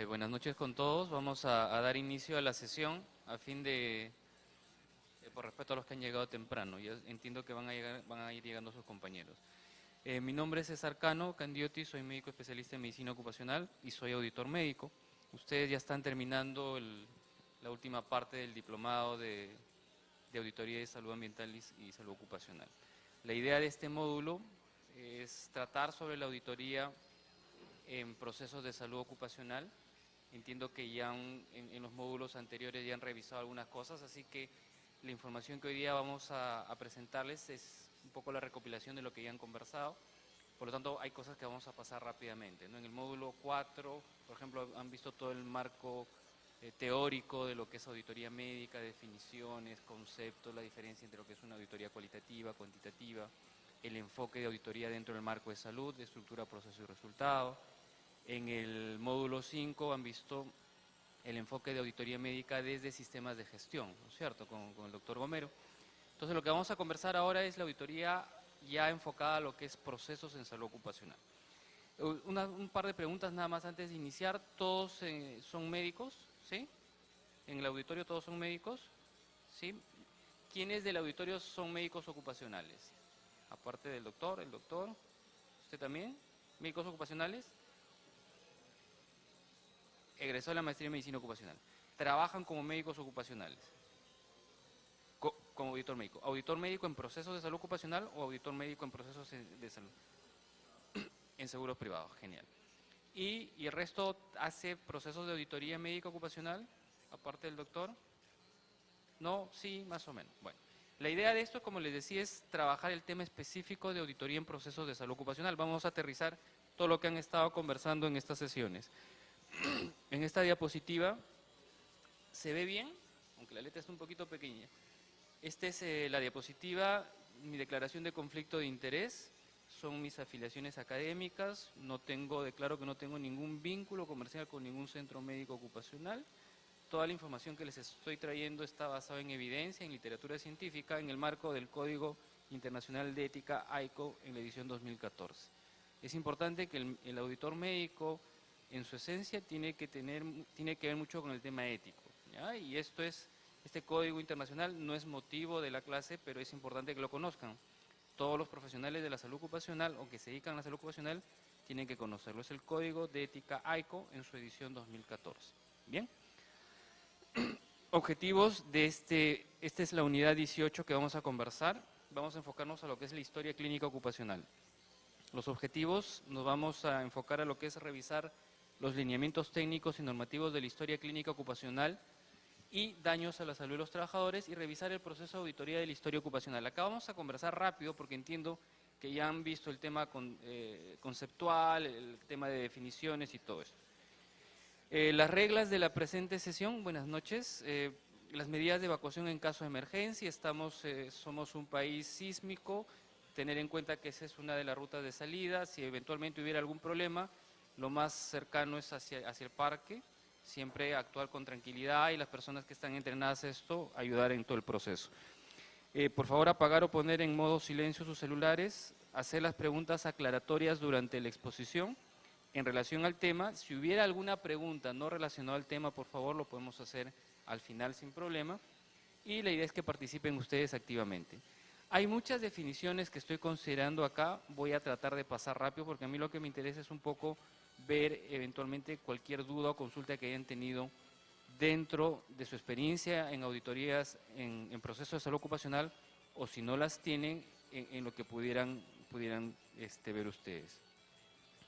Buenas noches con todos. Vamos a dar inicio a la sesión a fin por respeto a los que han llegado temprano. Yo entiendo que van a ir llegando sus compañeros. Mi nombre es César Cano Candiotti, soy médico especialista en medicina ocupacional y soy auditor médico. Ustedes ya están terminando la última parte del diplomado de auditoría de salud ambiental y salud ocupacional. La idea de este módulo es tratar sobre la auditoría en procesos de salud ocupacional. Entiendo que ya en los módulos anteriores ya han revisado algunas cosas, así que la información que hoy día vamos a presentarles es un poco la recopilación de lo que ya han conversado. Por lo tanto, hay cosas que vamos a pasar rápidamente, ¿no? En el módulo 4, por ejemplo, han visto todo el marco teórico de lo que es auditoría médica, definiciones, conceptos, la diferencia entre lo que es una auditoría cualitativa, cuantitativa, el enfoque de auditoría dentro del marco de salud, de estructura, proceso y resultado. En el módulo 5 han visto el enfoque de auditoría médica desde sistemas de gestión, ¿no es cierto?, con el doctor Gomero. Entonces lo que vamos a conversar ahora es la auditoría ya enfocada a lo que es procesos en salud ocupacional. Un par de preguntas nada más antes de iniciar. ¿Todos son médicos? ¿Sí? ¿En el auditorio todos son médicos? ¿Sí? ¿Quiénes del auditorio son médicos ocupacionales? Aparte del doctor, el doctor, ¿usted también? ¿Médicos ocupacionales? Egresó de la maestría en medicina ocupacional. ¿Trabajan como médicos ocupacionales? Como auditor médico. ¿Auditor médico en procesos de salud ocupacional o auditor médico en procesos de salud? En seguros privados, genial. ¿Y el resto hace procesos de auditoría médica ocupacional, aparte del doctor? No, sí, más o menos. Bueno, la idea de esto, como les decía, es trabajar el tema específico de auditoría en procesos de salud ocupacional. Vamos a aterrizar todo lo que han estado conversando en estas sesiones. En esta diapositiva se ve bien, aunque la letra está un poquito pequeña. Esta es la diapositiva, mi declaración de conflicto de interés, son mis afiliaciones académicas, declaro que no tengo ningún vínculo comercial con ningún centro médico ocupacional. Toda la información que les estoy trayendo está basada en evidencia, en literatura científica, en el marco del Código Internacional de Ética AICO en la edición 2014. Es importante que el auditor médico, en su esencia, tiene que ver mucho con el tema ético, ¿ya? Y este código internacional no es motivo de la clase, pero es importante que lo conozcan. Todos los profesionales de la salud ocupacional o que se dedican a la salud ocupacional tienen que conocerlo. Es el Código de Ética AICO en su edición 2014. Bien. Objetivos de esta es la unidad 18 que vamos a conversar. Vamos a enfocarnos a lo que es la historia clínica ocupacional. Los objetivos nos vamos a enfocar a lo que es revisar los lineamientos técnicos y normativos de la historia clínica ocupacional y daños a la salud de los trabajadores y revisar el proceso de auditoría de la historia ocupacional. Acá vamos a conversar rápido porque entiendo que ya han visto el tema conceptual, el tema de definiciones y todo esto. Las reglas de la presente sesión, buenas noches. Las medidas de evacuación en caso de emergencia, somos un país sísmico, tener en cuenta que esa es una de las rutas de salida. Si eventualmente hubiera algún problema, lo más cercano es hacia el parque, siempre actuar con tranquilidad y las personas que están entrenadas a esto, ayudar en todo el proceso. Por favor, apagar o poner en modo silencio sus celulares, hacer las preguntas aclaratorias durante la exposición en relación al tema. Si hubiera alguna pregunta no relacionada al tema, por favor, lo podemos hacer al final sin problema. Y la idea es que participen ustedes activamente. Hay muchas definiciones que estoy considerando acá, voy a tratar de pasar rápido porque a mí lo que me interesa es un poco ver eventualmente cualquier duda o consulta que hayan tenido dentro de su experiencia en auditorías en procesos de salud ocupacional o si no las tienen en lo que pudieran ver ustedes.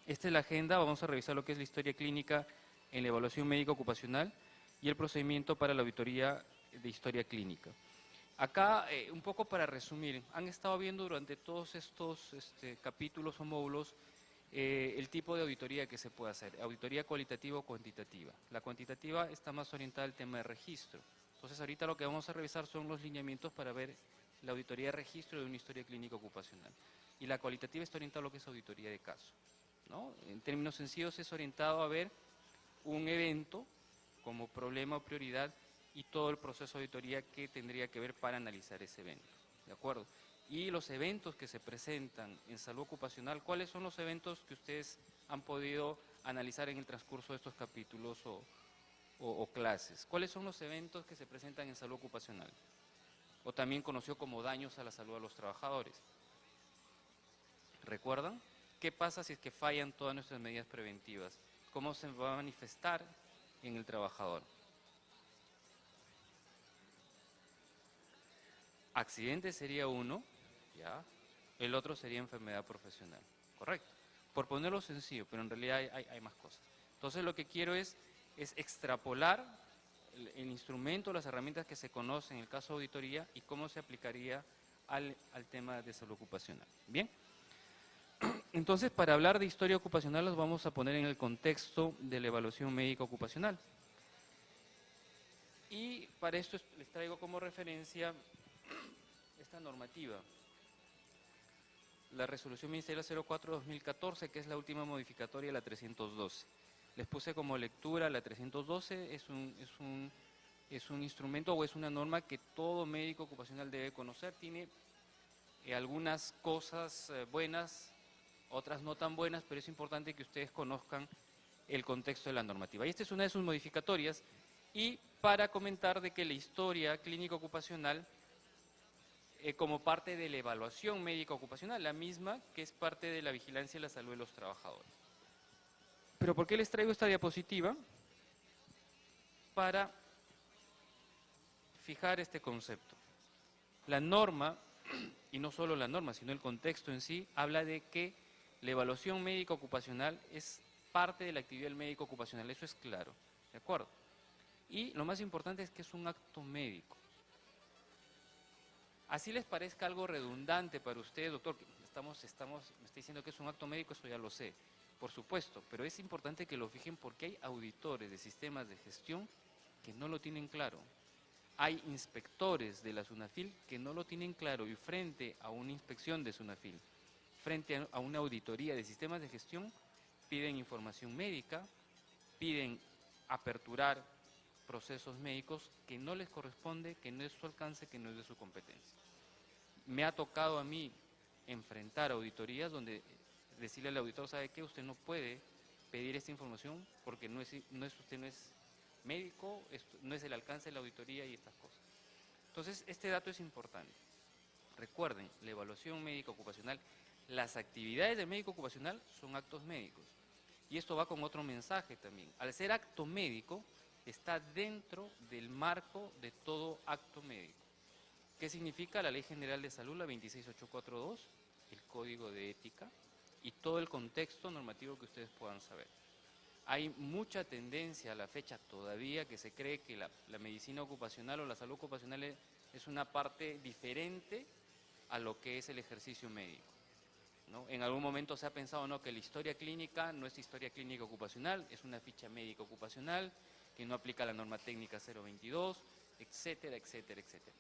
Esta es la agenda, vamos a revisar lo que es la historia clínica en la evaluación médica ocupacional y el procedimiento para la auditoría de historia clínica. Acá, un poco para resumir, han estado viendo durante todos estos capítulos o módulos el tipo de auditoría que se puede hacer, auditoría cualitativa o cuantitativa. La cuantitativa está más orientada al tema de registro. Entonces, ahorita lo que vamos a revisar son los lineamientos para ver la auditoría de registro de una historia clínica ocupacional. Y la cualitativa está orientada a lo que es auditoría de caso, ¿no? En términos sencillos, es orientado a ver un evento como problema o prioridad y todo el proceso de auditoría que tendría que ver para analizar ese evento, ¿de acuerdo? Y los eventos que se presentan en salud ocupacional, ¿cuáles son los eventos que ustedes han podido analizar en el transcurso de estos capítulos o clases. ¿Cuáles son los eventos que se presentan en salud ocupacional? O también conocido como daños a la salud de los trabajadores. ¿Recuerdan? ¿Qué pasa si es que fallan todas nuestras medidas preventivas? ¿Cómo se va a manifestar en el trabajador? Accidente sería uno, ¿ya? El otro sería enfermedad profesional, ¿correcto? Por ponerlo sencillo, pero en realidad hay más cosas. Entonces lo que quiero es extrapolar el instrumento, las herramientas que se conocen en el caso de auditoría y cómo se aplicaría al tema de salud ocupacional. Bien, entonces para hablar de historia ocupacional los vamos a poner en el contexto de la evaluación médica ocupacional. Y para esto les traigo como referencia esta normativa, la resolución ministerial 04-2014, que es la última modificatoria de la 312. Les puse como lectura la 312, es un instrumento o es una norma que todo médico ocupacional debe conocer. Tiene algunas cosas buenas, otras no tan buenas, pero es importante que ustedes conozcan el contexto de la normativa. Y esta es una de sus modificatorias. Y para comentar de que la historia clínica ocupacional, como parte de la evaluación médica ocupacional, la misma que es parte de la vigilancia y la salud de los trabajadores. Pero ¿por qué les traigo esta diapositiva? Para fijar este concepto. La norma, y no solo la norma, sino el contexto en sí, habla de que la evaluación médica ocupacional es parte de la actividad del médico ocupacional, eso es claro, ¿de acuerdo? Y lo más importante es que es un acto médico. Así les parezca algo redundante para usted, doctor, que me está diciendo que es un acto médico, eso ya lo sé, por supuesto, pero es importante que lo fijen porque hay auditores de sistemas de gestión que no lo tienen claro. Hay inspectores de la SUNAFIL que no lo tienen claro y frente a una inspección de SUNAFIL, frente a una auditoría de sistemas de gestión, piden información médica, piden aperturar procesos médicos que no les corresponde, que no es su alcance, que no es de su competencia. Me ha tocado a mí enfrentar auditorías donde decirle al auditor, ¿sabe qué? Usted no puede pedir esta información porque usted no es médico, no es el alcance de la auditoría y estas cosas. Entonces, este dato es importante. Recuerden, la evaluación médica ocupacional, las actividades del médico ocupacional son actos médicos. Y esto va con otro mensaje también. Al ser acto médico, está dentro del marco de todo acto médico. ¿Qué significa la Ley General de Salud, la 26842, el Código de Ética y todo el contexto normativo que ustedes puedan saber? Hay mucha tendencia a la fecha todavía que se cree que la medicina ocupacional o la salud ocupacional es una parte diferente a lo que es el ejercicio médico, ¿no? En algún momento se ha pensado, ¿no?, que la historia clínica no es historia clínica ocupacional, es una ficha médica ocupacional, que no aplica la norma técnica 022, etcétera, etcétera, etcétera.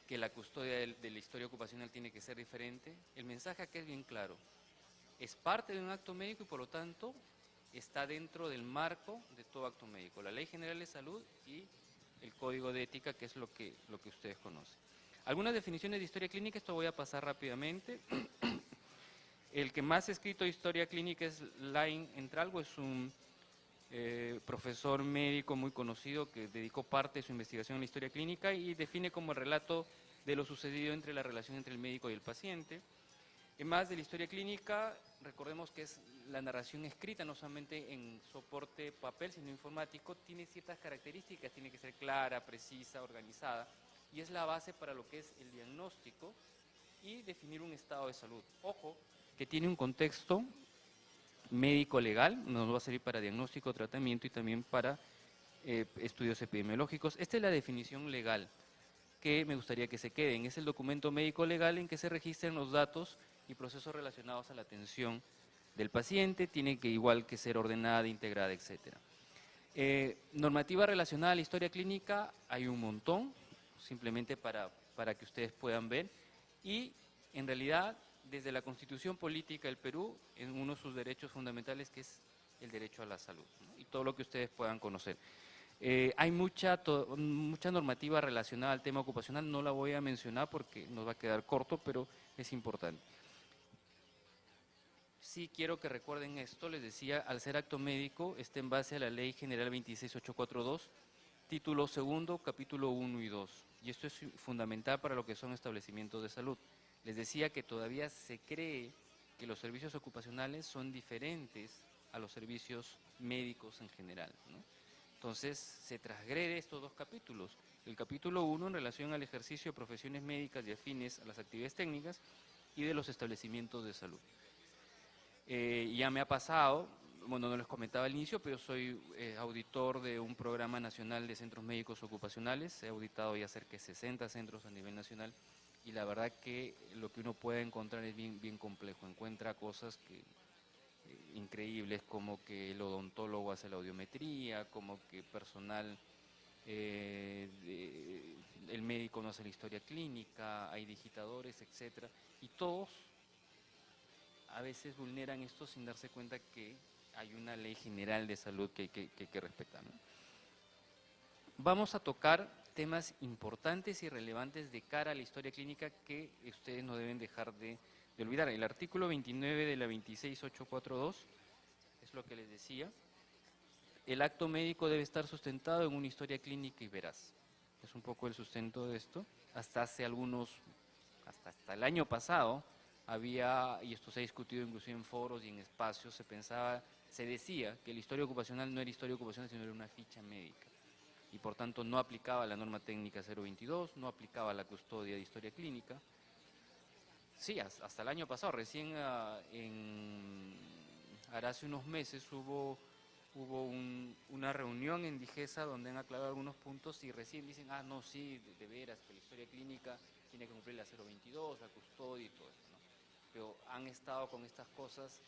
Que la custodia de la historia ocupacional tiene que ser diferente. El mensaje aquí es bien claro. Es parte de un acto médico y por lo tanto está dentro del marco de todo acto médico. La Ley General de Salud y el Código de Ética, que es lo que ustedes conocen. Algunas definiciones de historia clínica, esto voy a pasar rápidamente. El que más ha escrito historia clínica es Lain Entralgo, es un profesor médico muy conocido que dedicó parte de su investigación a la historia clínica y define como el relato de lo sucedido entre la relación entre el médico y el paciente. Más de la historia clínica, recordemos que es la narración escrita, no solamente en soporte papel, sino informático, tiene ciertas características, tiene que ser clara, precisa, organizada, y es la base para lo que es el diagnóstico y definir un estado de salud. Ojo, que tiene un contexto médico-legal, nos va a servir para diagnóstico, tratamiento y también para estudios epidemiológicos. Esta es la definición legal que me gustaría que se queden. Es el documento médico-legal en que se registran los datos y procesos relacionados a la atención del paciente, tiene que igual que ser ordenada, integrada, etcétera. Normativa relacionada a la historia clínica, hay un montón, simplemente para que ustedes puedan ver, y en realidad desde la Constitución Política del Perú, en uno de sus derechos fundamentales que es el derecho a la salud, ¿no? Y todo lo que ustedes puedan conocer. Hay mucha normativa relacionada al tema ocupacional, no la voy a mencionar porque nos va a quedar corto, pero es importante. Sí quiero que recuerden esto, les decía, al ser acto médico, está en base a la Ley General 26842, título segundo, capítulo 1 y 2. Y esto es fundamental para lo que son establecimientos de salud. Les decía que todavía se cree que los servicios ocupacionales son diferentes a los servicios médicos en general, ¿no? Entonces, se transgrede estos dos capítulos. El capítulo 1 en relación al ejercicio de profesiones médicas y afines a las actividades técnicas y de los establecimientos de salud. Ya me ha pasado, bueno, no les comentaba al inicio, pero soy auditor de un programa nacional de centros médicos ocupacionales. He auditado ya cerca de 60 centros a nivel nacional y la verdad que lo que uno puede encontrar es bien complejo. Encuentra cosas que increíbles, como que el odontólogo hace la audiometría, como que personal, el médico no hace la historia clínica, hay digitadores, etcétera, y todos a veces vulneran esto sin darse cuenta que hay una ley general de salud que hay que respetar, ¿no? Vamos a tocar temas importantes y relevantes de cara a la historia clínica que ustedes no deben dejar de olvidar. El artículo 29 de la 26842 es lo que les decía. El acto médico debe estar sustentado en una historia clínica y veraz. Es un poco el sustento de esto. Hasta el año pasado, había, y esto se ha discutido inclusive en foros y en espacios, se decía que la historia ocupacional no era historia ocupacional, sino era una ficha médica. Y por tanto no aplicaba la norma técnica 022, no aplicaba la custodia de historia clínica. Sí, hasta el año pasado, recién ahora hace unos meses hubo una reunión en Digesa donde han aclarado algunos puntos y recién dicen, no, sí, de veras, que la historia clínica tiene que cumplir la 022, la custodia y todo eso, ¿no? Pero han estado con estas cosas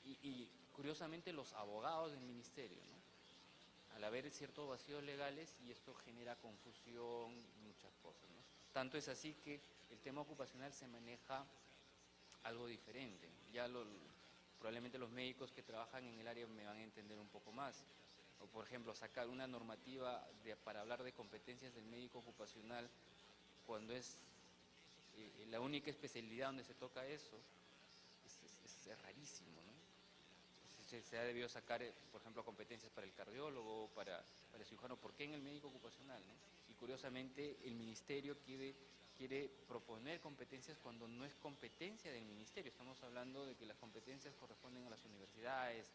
y curiosamente los abogados del ministerio, ¿no? Al haber ciertos vacíos legales, y esto genera confusión y muchas cosas, ¿no? Tanto es así que el tema ocupacional se maneja algo diferente. Probablemente los médicos que trabajan en el área me van a entender un poco más. O por ejemplo, sacar una normativa para hablar de competencias del médico ocupacional cuando es la única especialidad donde se toca eso, es rarísimo, ¿no? Se ha debido sacar, por ejemplo, competencias para el cardiólogo, para el cirujano. ¿Por qué en el médico ocupacional, no? Y curiosamente el ministerio quiere proponer competencias cuando no es competencia del ministerio. Estamos hablando de que las competencias corresponden a las universidades,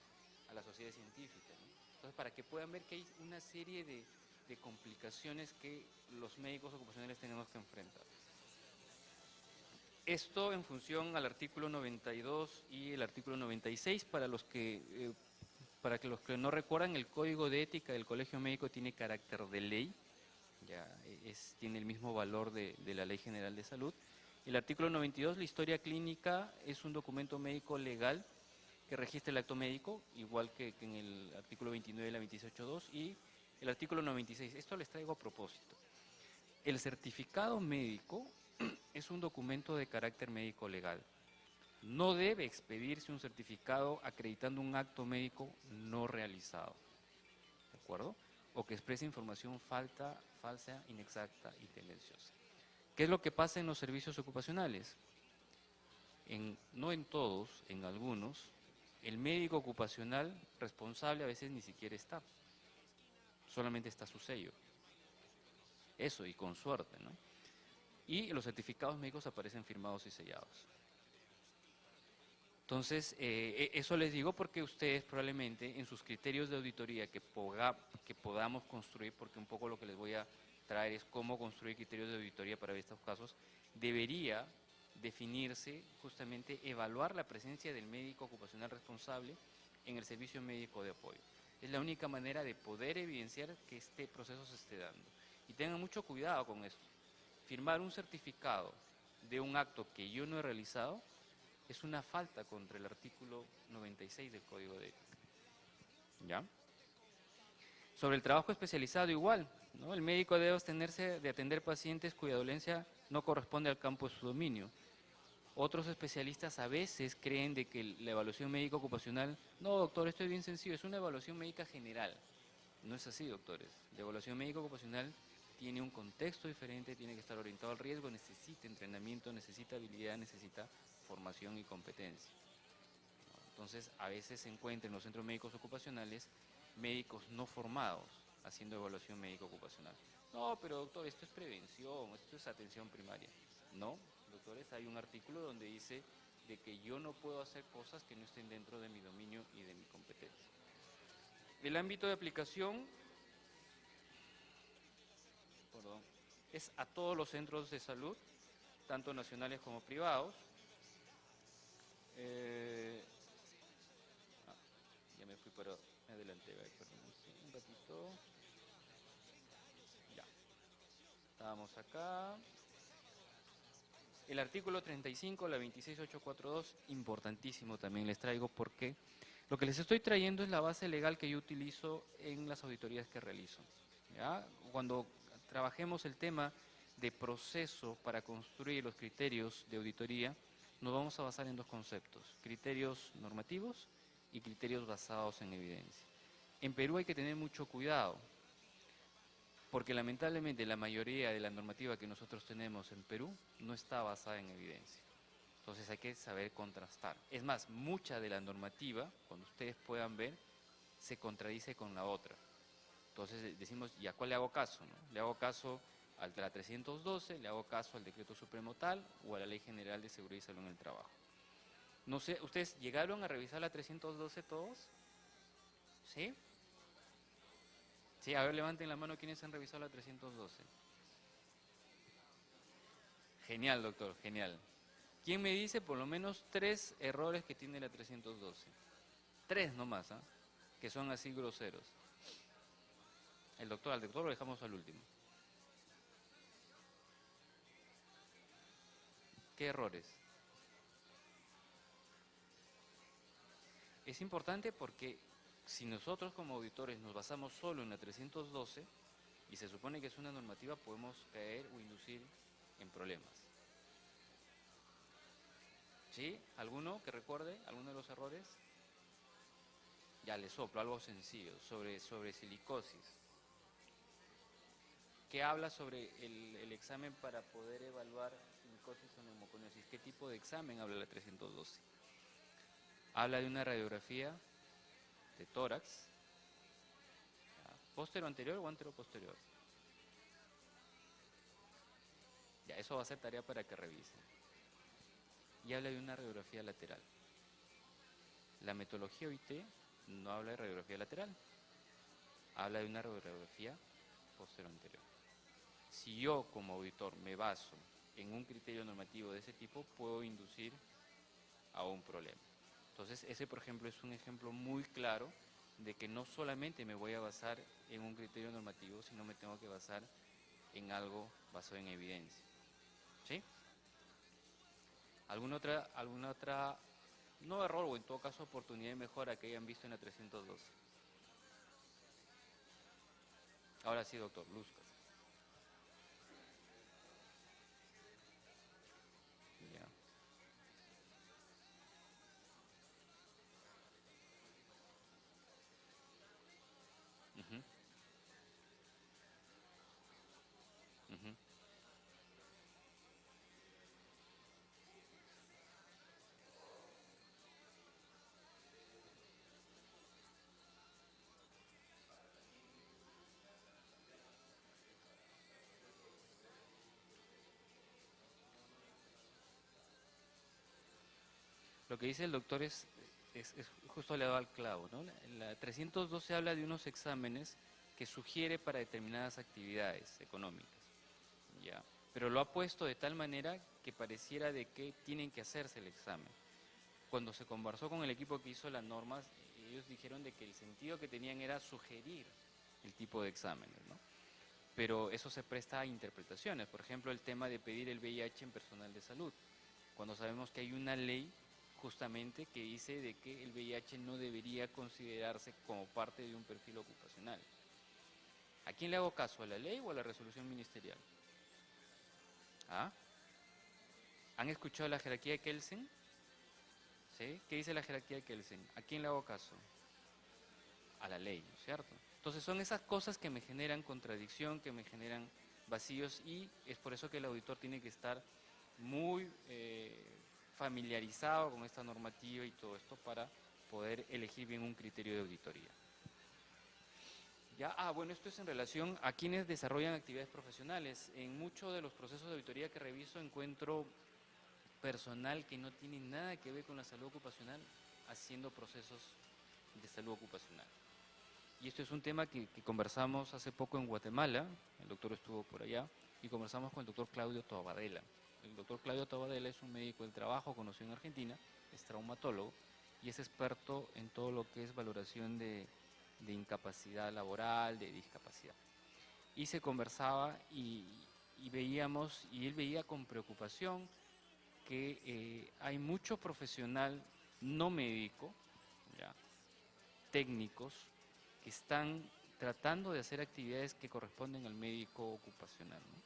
a la sociedad científica, ¿no? Entonces, para que puedan ver que hay una serie de complicaciones que los médicos ocupacionales tenemos que enfrentar. Esto en función al artículo 92 y el artículo 96, para los que no recuerdan, el Código de Ética del Colegio Médico tiene carácter de ley, tiene el mismo valor de la Ley General de Salud. El artículo 92, la historia clínica, es un documento médico legal que registra el acto médico, igual que en el artículo 29 de la 282, y el artículo 96. Esto les traigo a propósito. El certificado médico es un documento de carácter médico legal. No debe expedirse un certificado acreditando un acto médico no realizado, ¿de acuerdo? O que exprese información falsa, inexacta y tendenciosa. ¿Qué es lo que pasa en los servicios ocupacionales? No en todos, en algunos, el médico ocupacional responsable a veces ni siquiera está. Solamente está su sello. Eso, y con suerte, ¿no? Y los certificados médicos aparecen firmados y sellados. Entonces, eso les digo porque ustedes probablemente en sus criterios de auditoría que podamos construir, porque un poco lo que les voy a traer es cómo construir criterios de auditoría para estos casos, debería definirse justamente evaluar la presencia del médico ocupacional responsable en el servicio médico de apoyo. Es la única manera de poder evidenciar que este proceso se esté dando. Y tengan mucho cuidado con esto. Firmar un certificado de un acto que yo no he realizado es una falta contra el artículo 96 del Código de Ética. ¿Ya? Sobre el trabajo especializado igual, ¿no? El médico debe abstenerse de atender pacientes cuya dolencia no corresponde al campo de su dominio. Otros especialistas a veces creen de que la evaluación médica ocupacional, no doctor, esto es bien sencillo, es una evaluación médica general. No es así, doctores. La evaluación médica ocupacional tiene un contexto diferente, tiene que estar orientado al riesgo, necesita entrenamiento, necesita habilidad, necesita formación y competencia. Entonces, a veces se encuentra en los centros médicos ocupacionales médicos no formados haciendo evaluación médico ocupacional. No, pero doctor, esto es prevención, esto es atención primaria. No, doctores, hay un artículo donde dice de que yo no puedo hacer cosas que no estén dentro de mi dominio y de mi competencia. El ámbito de aplicación, perdón, es a todos los centros de salud, tanto nacionales como privados. Ya me fui para adelante, perdón, un ratito. Ya, estábamos acá. El artículo 35, la 26842, importantísimo también les traigo porque lo que les estoy trayendo es la base legal que yo utilizo en las auditorías que realizo. ¿Ya? Cuando trabajemos el tema de proceso para construir los criterios de auditoría, nos vamos a basar en dos conceptos: criterios normativos y criterios basados en evidencia. En Perú hay que tener mucho cuidado, porque lamentablemente la mayoría de la normativa que nosotros tenemos en Perú no está basada en evidencia. Entonces hay que saber contrastar. Es más, mucha de la normativa, cuando ustedes puedan ver, se contradice con la otra. Entonces decimos, ¿y a cuál le hago caso? ¿No? ¿Le hago caso al de la 312, le hago caso al decreto supremo tal o a la Ley General de Seguridad y Salud en el Trabajo? No sé, ¿ustedes llegaron a revisar la 312 todos? ¿Sí? Sí, a ver, levanten la mano quienes han revisado la 312. Genial, doctor, genial. ¿Quién me dice por lo menos 3 errores que tiene la 312? 3 nomás, ¿ah? Que son así groseros. Al doctor lo dejamos al último. ¿Qué errores? Es importante porque si nosotros como auditores nos basamos solo en la 312, y se supone que es una normativa, podemos caer o inducir en problemas. ¿Sí? ¿Alguno que recuerde alguno de los errores? Ya le soplo, algo sencillo, sobre silicosis. ¿Qué habla sobre el examen para poder evaluar silicosis o neumoconiosis? ¿Qué tipo de examen habla la 312? Habla de una radiografía de tórax, póstero anterior o antero posterior. Ya, eso va a ser tarea para que revisen. Y habla de una radiografía lateral. La metodología OIT no habla de radiografía lateral, habla de una radiografía posterior anterior. Si yo como auditor me baso en un criterio normativo de ese tipo, puedo inducir a un problema. Entonces, ese por ejemplo es un ejemplo muy claro de que no solamente me voy a basar en un criterio normativo, sino me tengo que basar en algo basado en evidencia. ¿Sí? ¿Alguna otra, no error o en todo caso oportunidad de mejora que hayan visto en la 312? Ahora sí, doctor, luzcas. Ya. Ujú, ujú. Lo que dice el doctor es justo le ha dado al clavo, ¿no? La 312 habla de unos exámenes que sugiere para determinadas actividades económicas, ¿ya? Pero lo ha puesto de tal manera que pareciera de que tienen que hacerse el examen. Cuando se conversó con el equipo que hizo las normas, ellos dijeron de que el sentido que tenían era sugerir el tipo de exámenes, ¿no? Pero eso se presta a interpretaciones. Por ejemplo, el tema de pedir el VIH en personal de salud, cuando sabemos que hay una ley justamente que dice de que el VIH no debería considerarse como parte de un perfil ocupacional. ¿A quién le hago caso? ¿A la ley o a la resolución ministerial? ¿Ah? ¿Han escuchado la jerarquía de Kelsen? ¿Sí? ¿Qué dice la jerarquía de Kelsen? ¿A quién le hago caso? A la ley, ¿no es cierto? Entonces son esas cosas que me generan contradicción, que me generan vacíos, y es por eso que el auditor tiene que estar muy familiarizado con esta normativa y todo esto para poder elegir bien un criterio de auditoría. Ya, bueno, esto es en relación a quienes desarrollan actividades profesionales. En muchos de los procesos de auditoría que reviso encuentro personal que no tiene nada que ver con la salud ocupacional haciendo procesos de salud ocupacional. Y esto es un tema que conversamos hace poco en Guatemala, el doctor estuvo por allá, y conversamos con el doctor Claudio Tobadela. El doctor Claudio Tobadela es un médico del trabajo conocido en Argentina, es traumatólogo y es experto en todo lo que es valoración de incapacidad laboral, de discapacidad. Y se conversaba y veíamos, y él veía con preocupación que hay mucho profesional no médico, ¿ya?, técnicos, que están tratando de hacer actividades que corresponden al médico ocupacional, ¿no?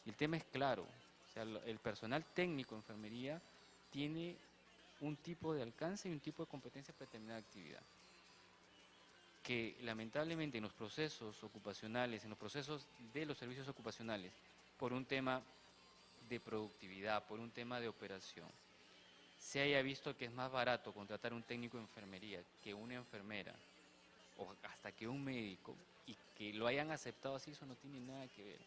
Y el tema es claro, o sea, el personal técnico de enfermería tiene un tipo de alcance y un tipo de competencia para determinada actividad, que lamentablemente en los procesos ocupacionales, en los procesos de los servicios ocupacionales, por un tema de productividad, por un tema de operación, se haya visto que es más barato contratar un técnico de enfermería que una enfermera, o hasta que un médico, y que lo hayan aceptado así, eso no tiene nada que ver.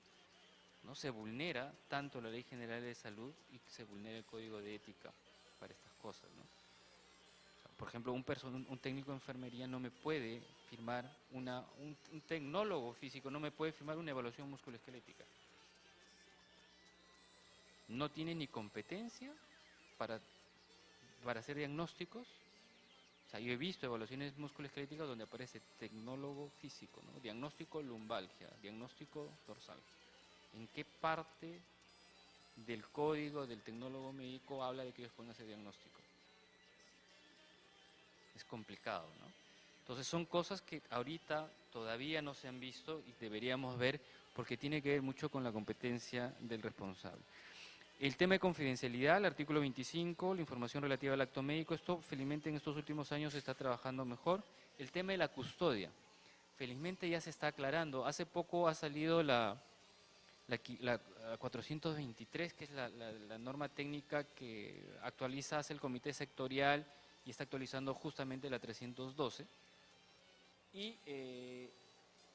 No se vulnera tanto la Ley General de Salud y se vulnera el Código de Ética para estas cosas, ¿no? Por ejemplo, un técnico de enfermería no me puede firmar, un tecnólogo físico no me puede firmar una evaluación musculoesquelética. No tiene ni competencia para hacer diagnósticos. O sea, yo he visto evaluaciones musculoesqueléticas donde aparece tecnólogo físico, ¿no?, diagnóstico lumbalgia, diagnóstico dorsalgia. ¿En qué parte del código del tecnólogo médico habla de que ellos pueden hacer diagnóstico? Es complicado, ¿no? Entonces son cosas que ahorita todavía no se han visto y deberíamos ver, porque tiene que ver mucho con la competencia del responsable. El tema de confidencialidad, el artículo 25, la información relativa al acto médico, esto felizmente en estos últimos años se está trabajando mejor. El tema de la custodia, felizmente ya se está aclarando. Hace poco ha salido la 423, que es la norma técnica que hace el comité sectorial y está actualizando justamente la 312. Y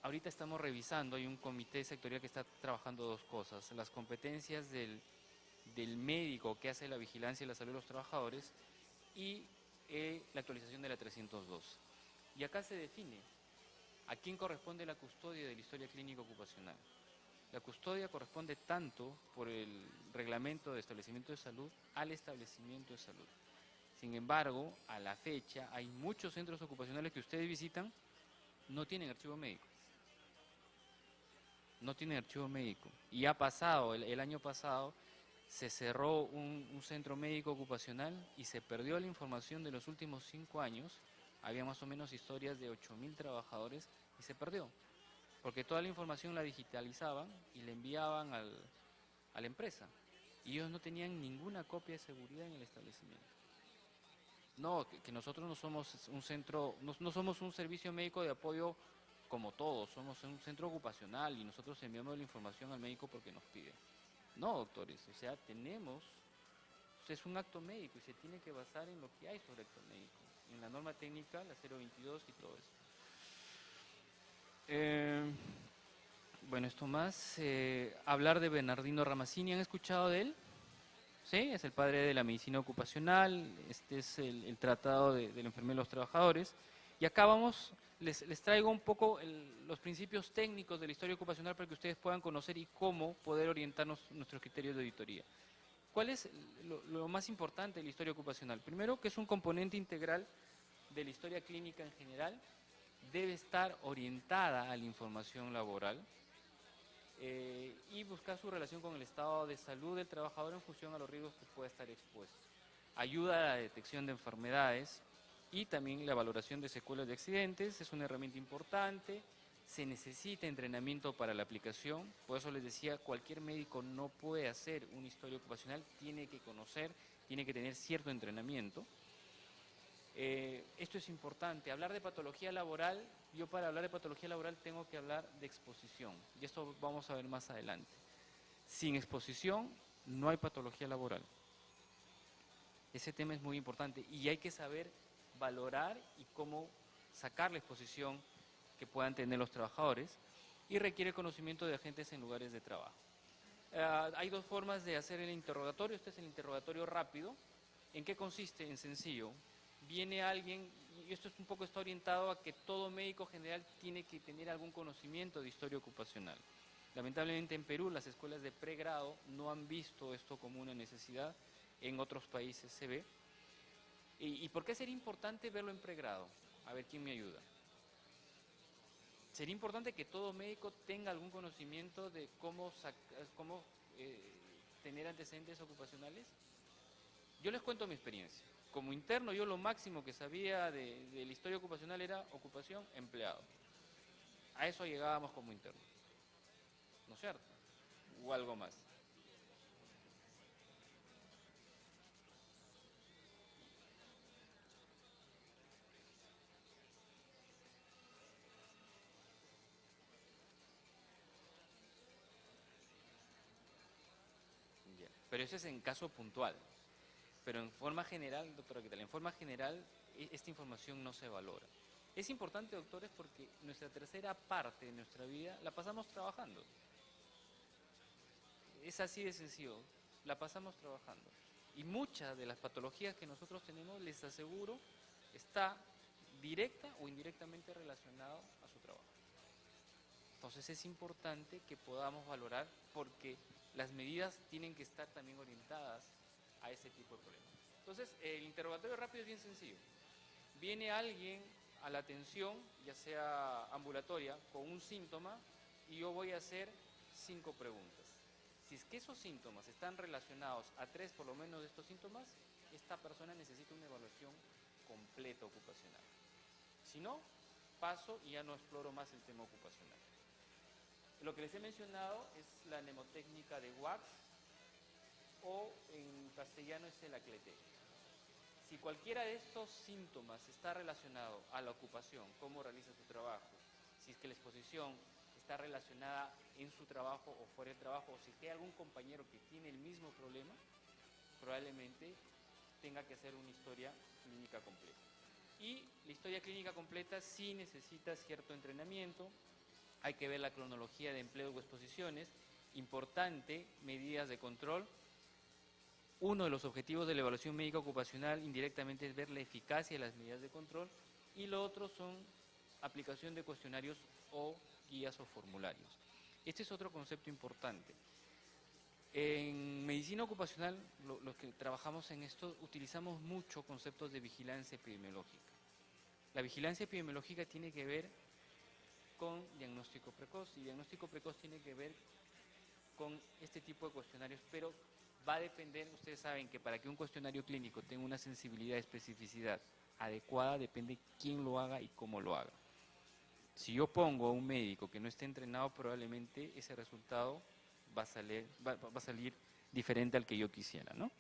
ahorita estamos revisando, hay un comité sectorial que está trabajando dos cosas: las competencias del médico que hace la vigilancia y la salud de los trabajadores y la actualización de la 312. Y acá se define a quién corresponde la custodia de la historia clínica ocupacional. La custodia corresponde tanto por el reglamento de establecimiento de salud al establecimiento de salud. Sin embargo, a la fecha hay muchos centros ocupacionales que ustedes visitan, no tienen archivo médico. No tienen archivo médico. Y ha pasado, el año pasado, se cerró un centro médico ocupacional y se perdió la información de los últimos 5 años. Había más o menos historias de 8.000 trabajadores y se perdió, porque toda la información la digitalizaban y la enviaban a la empresa. Y ellos no tenían ninguna copia de seguridad en el establecimiento. No, que nosotros no somos un centro, no somos un servicio médico de apoyo como todos, somos un centro ocupacional y nosotros enviamos la información al médico porque nos pide. No, doctores, o sea, es un acto médico y se tiene que basar en lo que hay sobre acto médico, en la norma técnica, la 022 y todo eso. Bueno, esto más, hablar de Bernardino Ramazzini, ¿han escuchado de él? Sí, es el padre de la medicina ocupacional, este es el tratado del enfermero de los trabajadores. Y acá les traigo un poco los principios técnicos de la historia ocupacional para que ustedes puedan conocer y cómo poder orientarnos nuestros criterios de auditoría. ¿Cuál es lo más importante de la historia ocupacional? Primero, que es un componente integral de la historia clínica en general, debe estar orientada a la información laboral, y buscar su relación con el estado de salud del trabajador en función a los riesgos que pueda estar expuesto. Ayuda a la detección de enfermedades y también la valoración de secuelas de accidentes, es una herramienta importante. Se necesita entrenamiento para la aplicación, por eso les decía, cualquier médico no puede hacer una historia ocupacional, tiene que conocer, tiene que tener cierto entrenamiento. Esto es importante. Hablar de patología laboral, yo para hablar de patología laboral tengo que hablar de exposición, y esto vamos a ver más adelante. Sin exposición no hay patología laboral. Ese tema es muy importante y hay que saber valorar y cómo sacar la exposición que puedan tener los trabajadores, y requiere conocimiento de agentes en lugares de trabajo. Hay dos formas de hacer el interrogatorio. Este es el interrogatorio rápido. ¿En qué consiste? En sencillo. Viene alguien, y esto es un poco, está orientado a que todo médico general tiene que tener algún conocimiento de historia ocupacional. Lamentablemente en Perú las escuelas de pregrado no han visto esto como una necesidad, en otros países se ve. ¿Y por qué sería importante verlo en pregrado? A ver, ¿quién me ayuda? Sería importante que todo médico tenga algún conocimiento de cómo tener antecedentes ocupacionales. Yo les cuento mi experiencia. Como interno, yo lo máximo que sabía de la historia ocupacional era ocupación, empleado. A eso llegábamos como interno, ¿no es cierto? O algo más. Ya. Pero eso es en caso puntual. Pero en forma general, doctora, ¿qué tal? En forma general, esta información no se valora. Es importante, doctores, porque nuestra tercera parte de nuestra vida la pasamos trabajando. Es así de sencillo, la pasamos trabajando. Y muchas de las patologías que nosotros tenemos, les aseguro, está directa o indirectamente relacionado a su trabajo. Entonces es importante que podamos valorar, porque las medidas tienen que estar también orientadas a ese tipo de problemas. Entonces, el interrogatorio rápido es bien sencillo. Viene alguien a la atención, ya sea ambulatoria, con un síntoma, y yo voy a hacer 5 preguntas. Si es que esos síntomas están relacionados a 3 por lo menos de estos síntomas, esta persona necesita una evaluación completa ocupacional. Si no, paso y ya no exploro más el tema ocupacional. Lo que les he mencionado es la mnemotécnica de Wax, o en castellano es el aclete. Si cualquiera de estos síntomas está relacionado a la ocupación, cómo realiza su trabajo, si es que la exposición está relacionada en su trabajo o fuera del trabajo, o si hay algún compañero que tiene el mismo problema, probablemente tenga que hacer una historia clínica completa. Y la historia clínica completa sí necesita cierto entrenamiento. Hay que ver la cronología de empleo o exposiciones. Importante, medidas de control. Uno de los objetivos de la evaluación médica ocupacional indirectamente es ver la eficacia de las medidas de control, y lo otro son aplicación de cuestionarios o guías o formularios. Este es otro concepto importante. En medicina ocupacional, los que trabajamos en esto, utilizamos mucho conceptos de vigilancia epidemiológica. La vigilancia epidemiológica tiene que ver con diagnóstico precoz, y diagnóstico precoz tiene que ver con este tipo de cuestionarios, pero va a depender. Ustedes saben que para que un cuestionario clínico tenga una sensibilidad y especificidad adecuada, depende quién lo haga y cómo lo haga. Si yo pongo a un médico que no esté entrenado, probablemente ese resultado va a salir diferente al que yo quisiera, ¿no?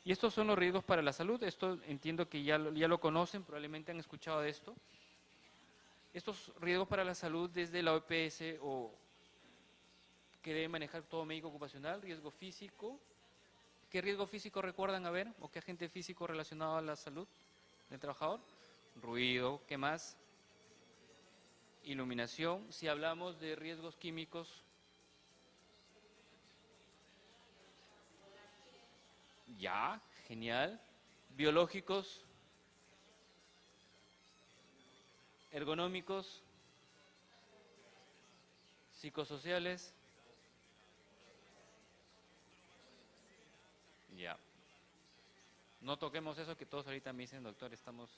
Y estos son los riesgos para la salud. Esto entiendo que ya lo conocen, probablemente han escuchado de esto. Estos riesgos para la salud desde la OPS, o que debe manejar todo médico ocupacional: riesgo físico. ¿Qué riesgo físico recuerdan haber? ¿O qué agente físico relacionado a la salud del trabajador? Ruido. ¿Qué más? Iluminación. Si hablamos de riesgos químicos, ya, genial. Biológicos, ergonómicos, psicosociales, ya. No toquemos eso, que todos ahorita me dicen, doctor, estamos...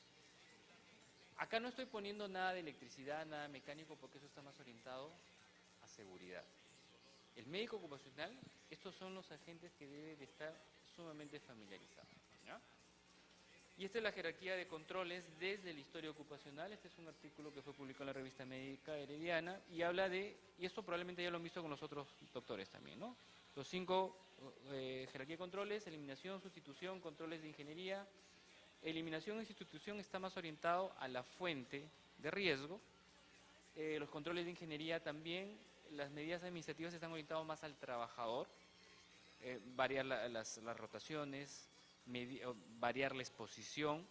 Acá no estoy poniendo nada de electricidad, nada mecánico, porque eso está más orientado a seguridad. El médico ocupacional, estos son los agentes que debe de estar sumamente familiarizado, ¿ya? Y esta es la jerarquía de controles desde la historia ocupacional. Este es un artículo que fue publicado en la revista médica Herediana, y habla de, y esto probablemente ya lo han visto con los otros doctores también, ¿no? Los 5 jerarquía de controles: eliminación, sustitución, controles de ingeniería. Eliminación y sustitución está más orientado a la fuente de riesgo. Los controles de ingeniería también. Las medidas administrativas están orientadas más al trabajador. Variar las rotaciones, variar la exposición.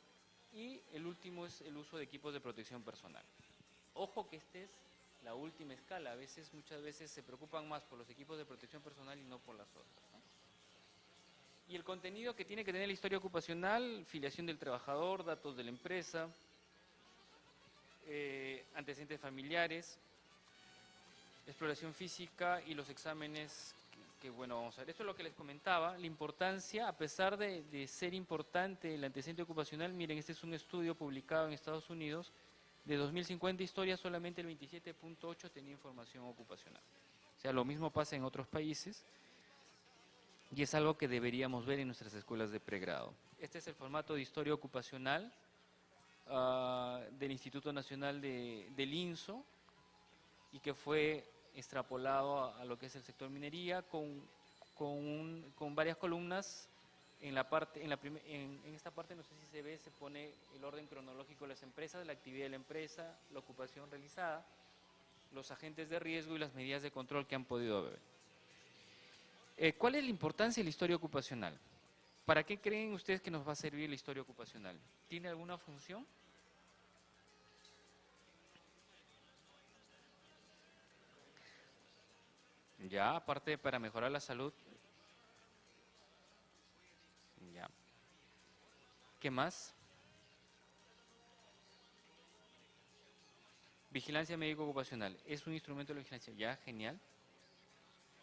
Y el último es el uso de equipos de protección personal. Ojo que esta es la última escala. Muchas veces se preocupan más por los equipos de protección personal y no por las otras, ¿no? Y el contenido que tiene que tener la historia ocupacional: filiación del trabajador, datos de la empresa, antecedentes familiares, exploración física y los exámenes que, bueno, vamos a ver. Esto es lo que les comentaba, la importancia, a pesar de ser importante el antecedente ocupacional. Miren, este es un estudio publicado en Estados Unidos. De 2050 historias, solamente el 27.8 tenía información ocupacional. O sea, lo mismo pasa en otros países y es algo que deberíamos ver en nuestras escuelas de pregrado. Este es el formato de historia ocupacional del Instituto Nacional del INSO, y que fue extrapolado a lo que es el sector minería con varias columnas. En esta parte, no sé si se ve, se pone el orden cronológico de las empresas, la actividad de la empresa, la ocupación realizada, los agentes de riesgo y las medidas de control que han podido haber. ¿Cuál es la importancia de la historia ocupacional? ¿Para qué creen ustedes que nos va a servir la historia ocupacional? ¿Tiene alguna función? Ya, aparte para mejorar la salud. Ya. ¿Qué más? Vigilancia médico ocupacional. ¿Es un instrumento de la vigilancia? Ya, genial.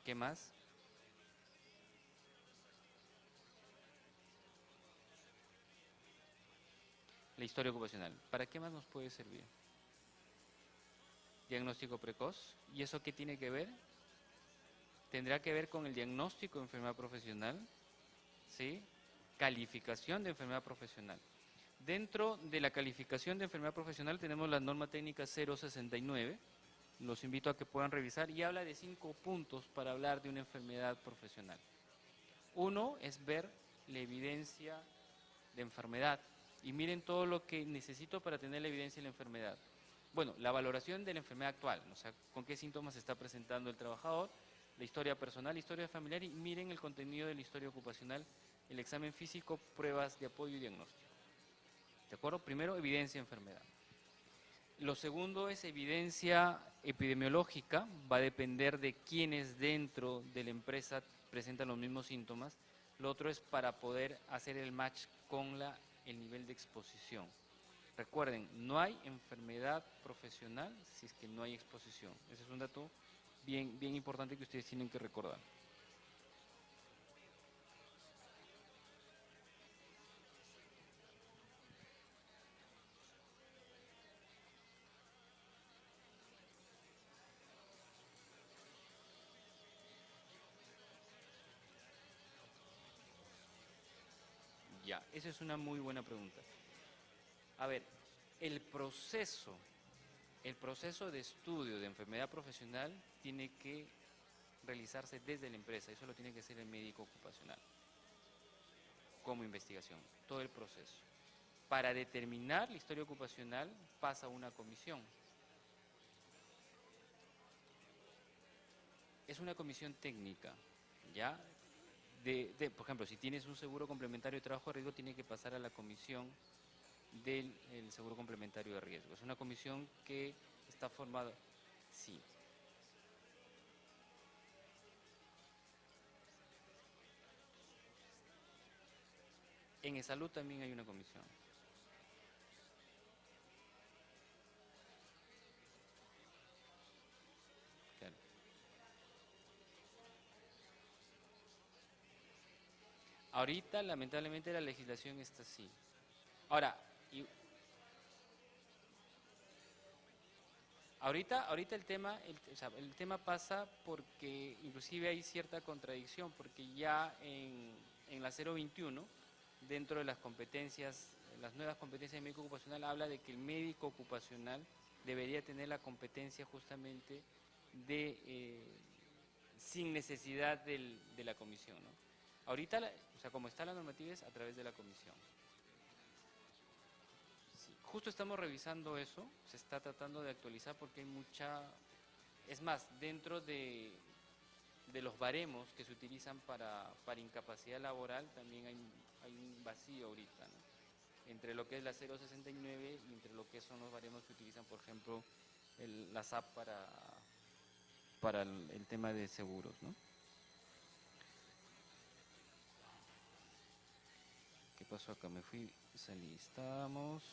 ¿Qué más? La historia ocupacional. ¿Para qué más nos puede servir? Diagnóstico precoz. ¿Y eso qué tiene que ver? Tendrá que ver con el diagnóstico de enfermedad profesional, ¿sí? Calificación de enfermedad profesional. Dentro de la calificación de enfermedad profesional tenemos la norma técnica 069. Los invito a que puedan revisar, y habla de 5 puntos para hablar de una enfermedad profesional. Uno es ver la evidencia de enfermedad. Y miren todo lo que necesito para tener la evidencia de la enfermedad. Bueno, la valoración de la enfermedad actual, o sea, con qué síntomas se está presentando el trabajador, la historia personal, la historia familiar, y miren el contenido de la historia ocupacional, el examen físico, pruebas de apoyo y diagnóstico. ¿De acuerdo? Primero, evidencia de enfermedad. Lo segundo es evidencia epidemiológica. Va a depender de quiénes dentro de la empresa presentan los mismos síntomas. Lo otro es para poder hacer el match con el nivel de exposición. Recuerden, no hay enfermedad profesional si es que no hay exposición. Ese es un dato bien importante que ustedes tienen que recordar. Ya, esa es una muy buena pregunta. A ver, el proceso de estudio de enfermedad profesional tiene que realizarse desde la empresa. Eso lo tiene que hacer el médico ocupacional como investigación, todo el proceso. Para determinar la historia ocupacional pasa una comisión. Es una comisión técnica, ¿ya? Por ejemplo, si tienes un seguro complementario de trabajo de riesgo, tiene que pasar a la comisión del seguro complementario de riesgo. Es una comisión que está formada, sí. En salud también hay una comisión. Claro. Ahorita, lamentablemente, la legislación está así. Ahora, ahorita el tema pasa porque inclusive hay cierta contradicción, porque ya en la 021, dentro de las competencias, las nuevas competencias de médico ocupacional, habla de que el médico ocupacional debería tener la competencia justamente sin necesidad de la comisión, ¿no? Ahorita, como está la normativa, es a través de la comisión. Sí, justo estamos revisando eso, se está tratando de actualizar porque hay mucha... Es más, dentro de los baremos que se utilizan para incapacidad laboral, también hay un vacío ahorita, ¿no? entre lo que es la 069 y entre lo que son los baremos que utilizan, por ejemplo, la SAP para el tema de seguros, ¿no? ¿Qué pasó acá? Me fui, salí, estamos.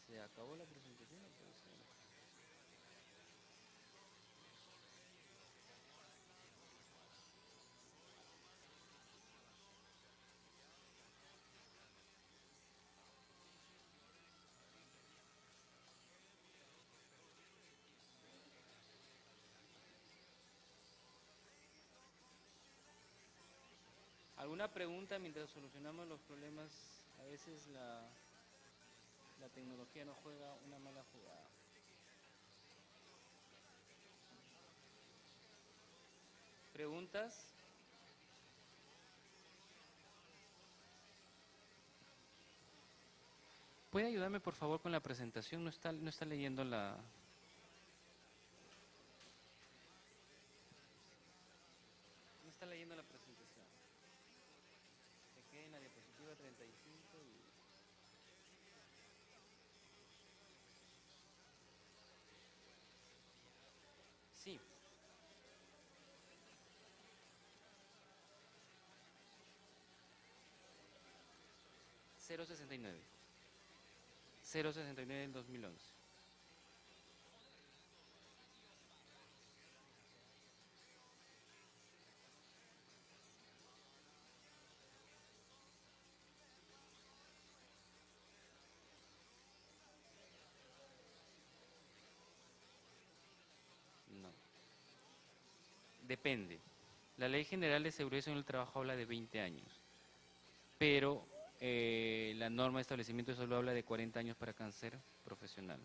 ¿Se acabó la presentación? ¿O puede ser? ¿Alguna pregunta mientras solucionamos los problemas? A veces la tecnología nos juega una mala jugada. ¿Preguntas? ¿Puede ayudarme por favor con la presentación? No está leyendo no está leyendo la presentación. Se queda en la diapositiva 35 y... Sí, 069. 069 del 2011. No. Depende. La Ley General de Seguridad en el Trabajo habla de 20 años, pero la norma de establecimiento solo habla de 40 años para cáncer profesional.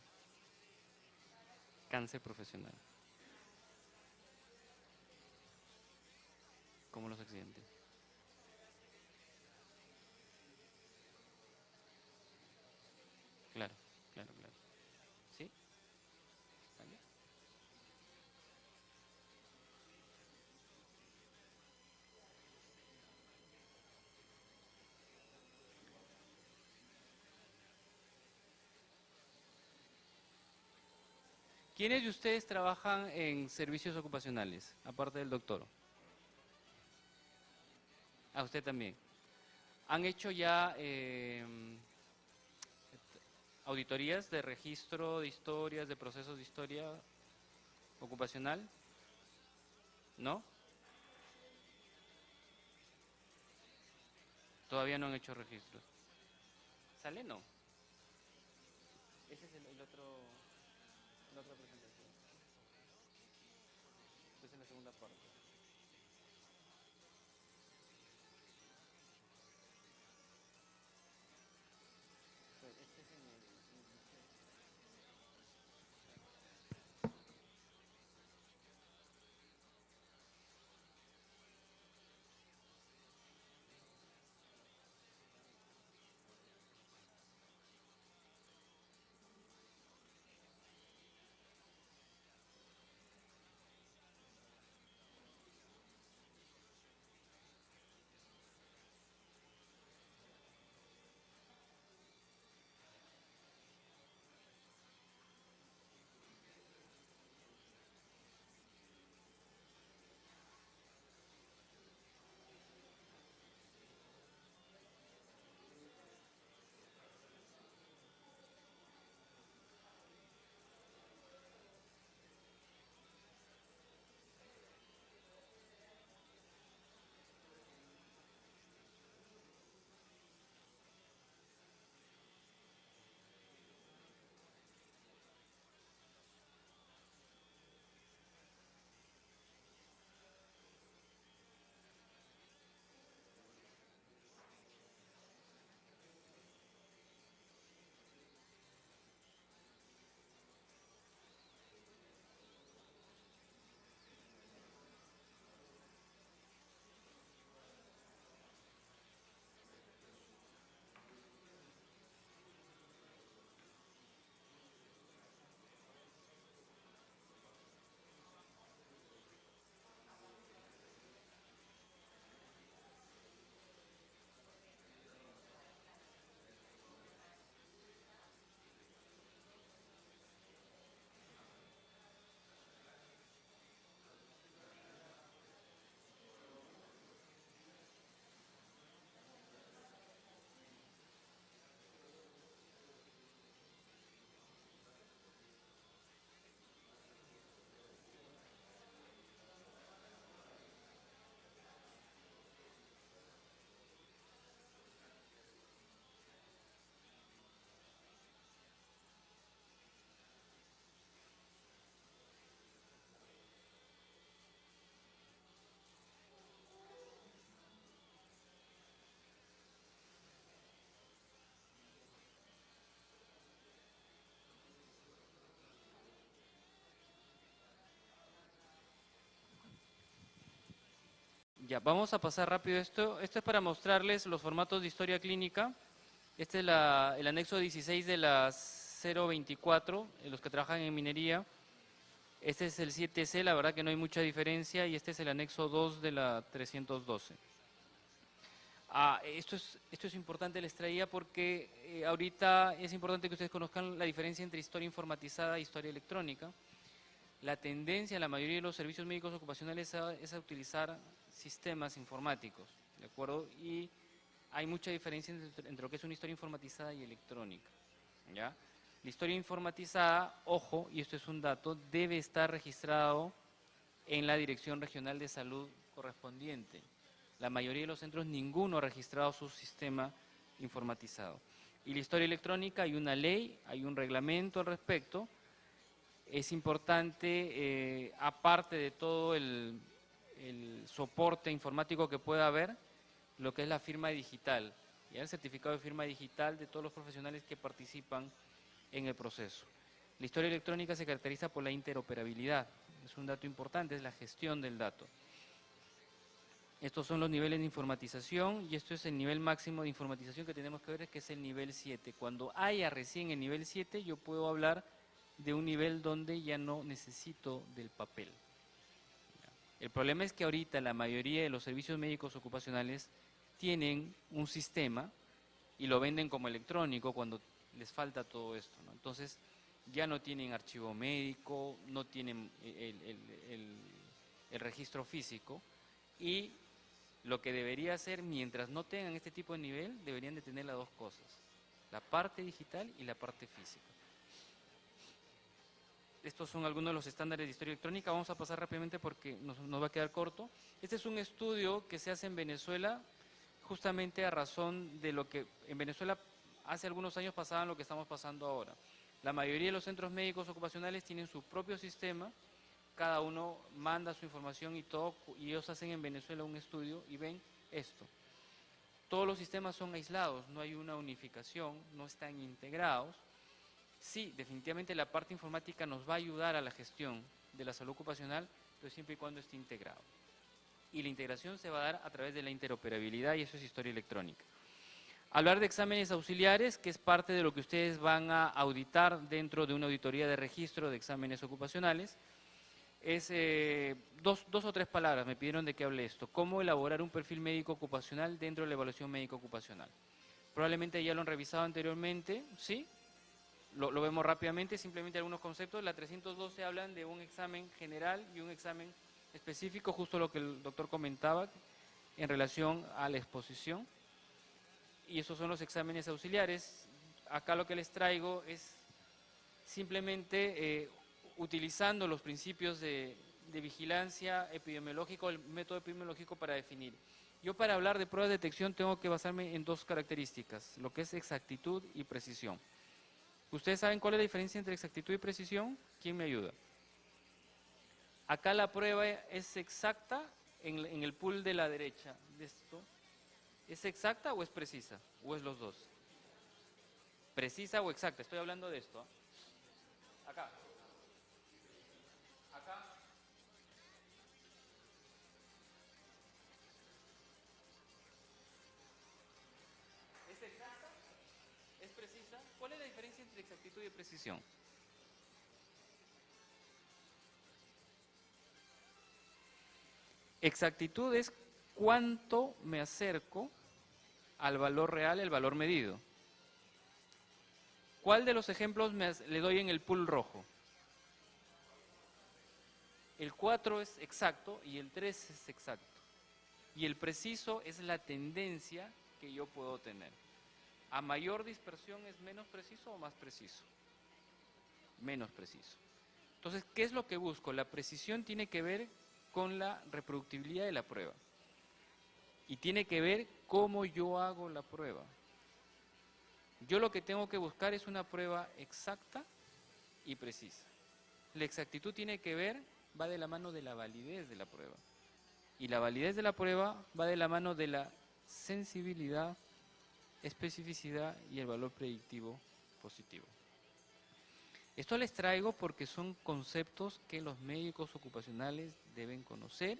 Cáncer profesional, como los accidentes. Claro, claro, claro. ¿Sí? ¿Vale? ¿Quiénes de ustedes trabajan en servicios ocupacionales, aparte del doctor? Ah, usted también. ¿Han hecho ya auditorías de registro de historias, de procesos de historia ocupacional? ¿No? Todavía no han hecho registros. ¿Sale? No. Ese es el otro, la otra presentación. Esta es la segunda parte. Este es Ya, vamos a pasar rápido esto. Esto es para mostrarles los formatos de historia clínica. Este es el anexo 16 de la 024, los que trabajan en minería. Este es el 7C, la verdad que no hay mucha diferencia, y este es el anexo 2 de la 312. Esto es importante, les traía porque ahorita es importante que ustedes conozcan la diferencia entre historia informatizada e historia electrónica. La tendencia en la mayoría de los servicios médicos ocupacionales es a utilizar sistemas informáticos, ¿de acuerdo? Y hay mucha diferencia entre lo que es una historia informatizada y electrónica, ¿ya? La historia informatizada, ojo, y esto es un dato, debe estar registrado en la Dirección Regional de Salud correspondiente. La mayoría de los centros, ninguno ha registrado su sistema informatizado. Y la historia electrónica, hay una ley, hay un reglamento al respecto. Es importante, aparte de todo el soporte informático que pueda haber, lo que es la firma digital, y el certificado de firma digital de todos los profesionales que participan en el proceso. La historia electrónica se caracteriza por la interoperabilidad, es un dato importante, es la gestión del dato. Estos son los niveles de informatización y esto es el nivel máximo de informatización que tenemos que ver, que es el nivel 7. Cuando haya recién el nivel 7, yo puedo hablar de un nivel donde ya no necesito del papel. El problema es que ahorita la mayoría de los servicios médicos ocupacionales tienen un sistema y lo venden como electrónico cuando les falta todo esto, ¿no? Entonces ya no tienen archivo médico, no tienen el registro físico, y lo que debería hacer, mientras no tengan este tipo de nivel, deberían de tener las dos cosas, la parte digital y la parte física. Estos son algunos de los estándares de historia electrónica. Vamos a pasar rápidamente porque nos va a quedar corto. Este es un estudio que se hace en Venezuela, justamente a razón de lo que en Venezuela hace algunos años pasaban lo que estamos pasando ahora. La mayoría de los centros médicos ocupacionales tienen su propio sistema, cada uno manda su información y todo, y ellos hacen en Venezuela un estudio y ven esto. Todos los sistemas son aislados, no hay una unificación, no están integrados. Sí, definitivamente la parte informática nos va a ayudar a la gestión de la salud ocupacional, pero siempre y cuando esté integrado. Y la integración se va a dar a través de la interoperabilidad, y eso es historia electrónica. Hablar de exámenes auxiliares, que es parte de lo que ustedes van a auditar dentro de una auditoría de registro de exámenes ocupacionales. Es dos o tres palabras, me pidieron de que hable esto. ¿Cómo elaborar un perfil médico ocupacional dentro de la evaluación médico ocupacional? Probablemente ya lo han revisado anteriormente, ¿sí? Lo vemos rápidamente, simplemente algunos conceptos. La 312 hablan de un examen general y un examen específico, justo lo que el doctor comentaba en relación a la exposición. Y esos son los exámenes auxiliares. Acá lo que les traigo es simplemente utilizando los principios de vigilancia epidemiológica, el método epidemiológico para definir. Yo, para hablar de pruebas de detección, tengo que basarme en dos características, lo que es exactitud y precisión. ¿Ustedes saben cuál es la diferencia entre exactitud y precisión? ¿Quién me ayuda? Acá la prueba es exacta en el pool de la derecha de esto. ¿Es exacta o es precisa? ¿O es los dos? ¿Precisa o exacta? Estoy hablando de esto. Acá. Acá. ¿Es exacta? ¿Es precisa? ¿Cuál es la diferencia entre exactitud y precisión? Exactitud es cuánto me acerco al valor real, el valor medido. ¿Cuál de los ejemplos le doy en el pool rojo? El 4 es exacto y el 3 es exacto. Y el preciso es la tendencia que yo puedo tener. ¿A mayor dispersión es menos preciso o más preciso? Menos preciso. Entonces, ¿qué es lo que busco? La precisión tiene que ver con la reproductibilidad de la prueba. Y tiene que ver cómo yo hago la prueba. Yo lo que tengo que buscar es una prueba exacta y precisa. La exactitud tiene que ver, va de la mano de la validez de la prueba. Y la validez de la prueba va de la mano de la sensibilidad, especificidad y el valor predictivo positivo. Esto les traigo porque son conceptos que los médicos ocupacionales deben conocer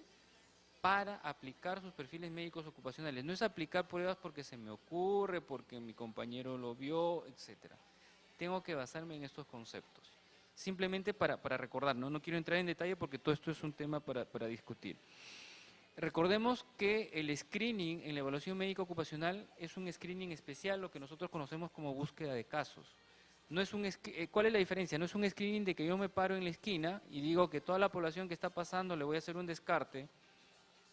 para aplicar sus perfiles médicos ocupacionales. No es aplicar pruebas porque se me ocurre, porque mi compañero lo vio, etcétera. Tengo que basarme en estos conceptos. Simplemente para recordar, ¿no? No quiero entrar en detalle porque todo esto es un tema para discutir. Recordemos que el screening en la evaluación médica ocupacional es un screening especial, lo que nosotros conocemos como búsqueda de casos. No es ¿cuál es la diferencia? No es un screening de que yo me paro en la esquina y digo que toda la población que está pasando le voy a hacer un descarte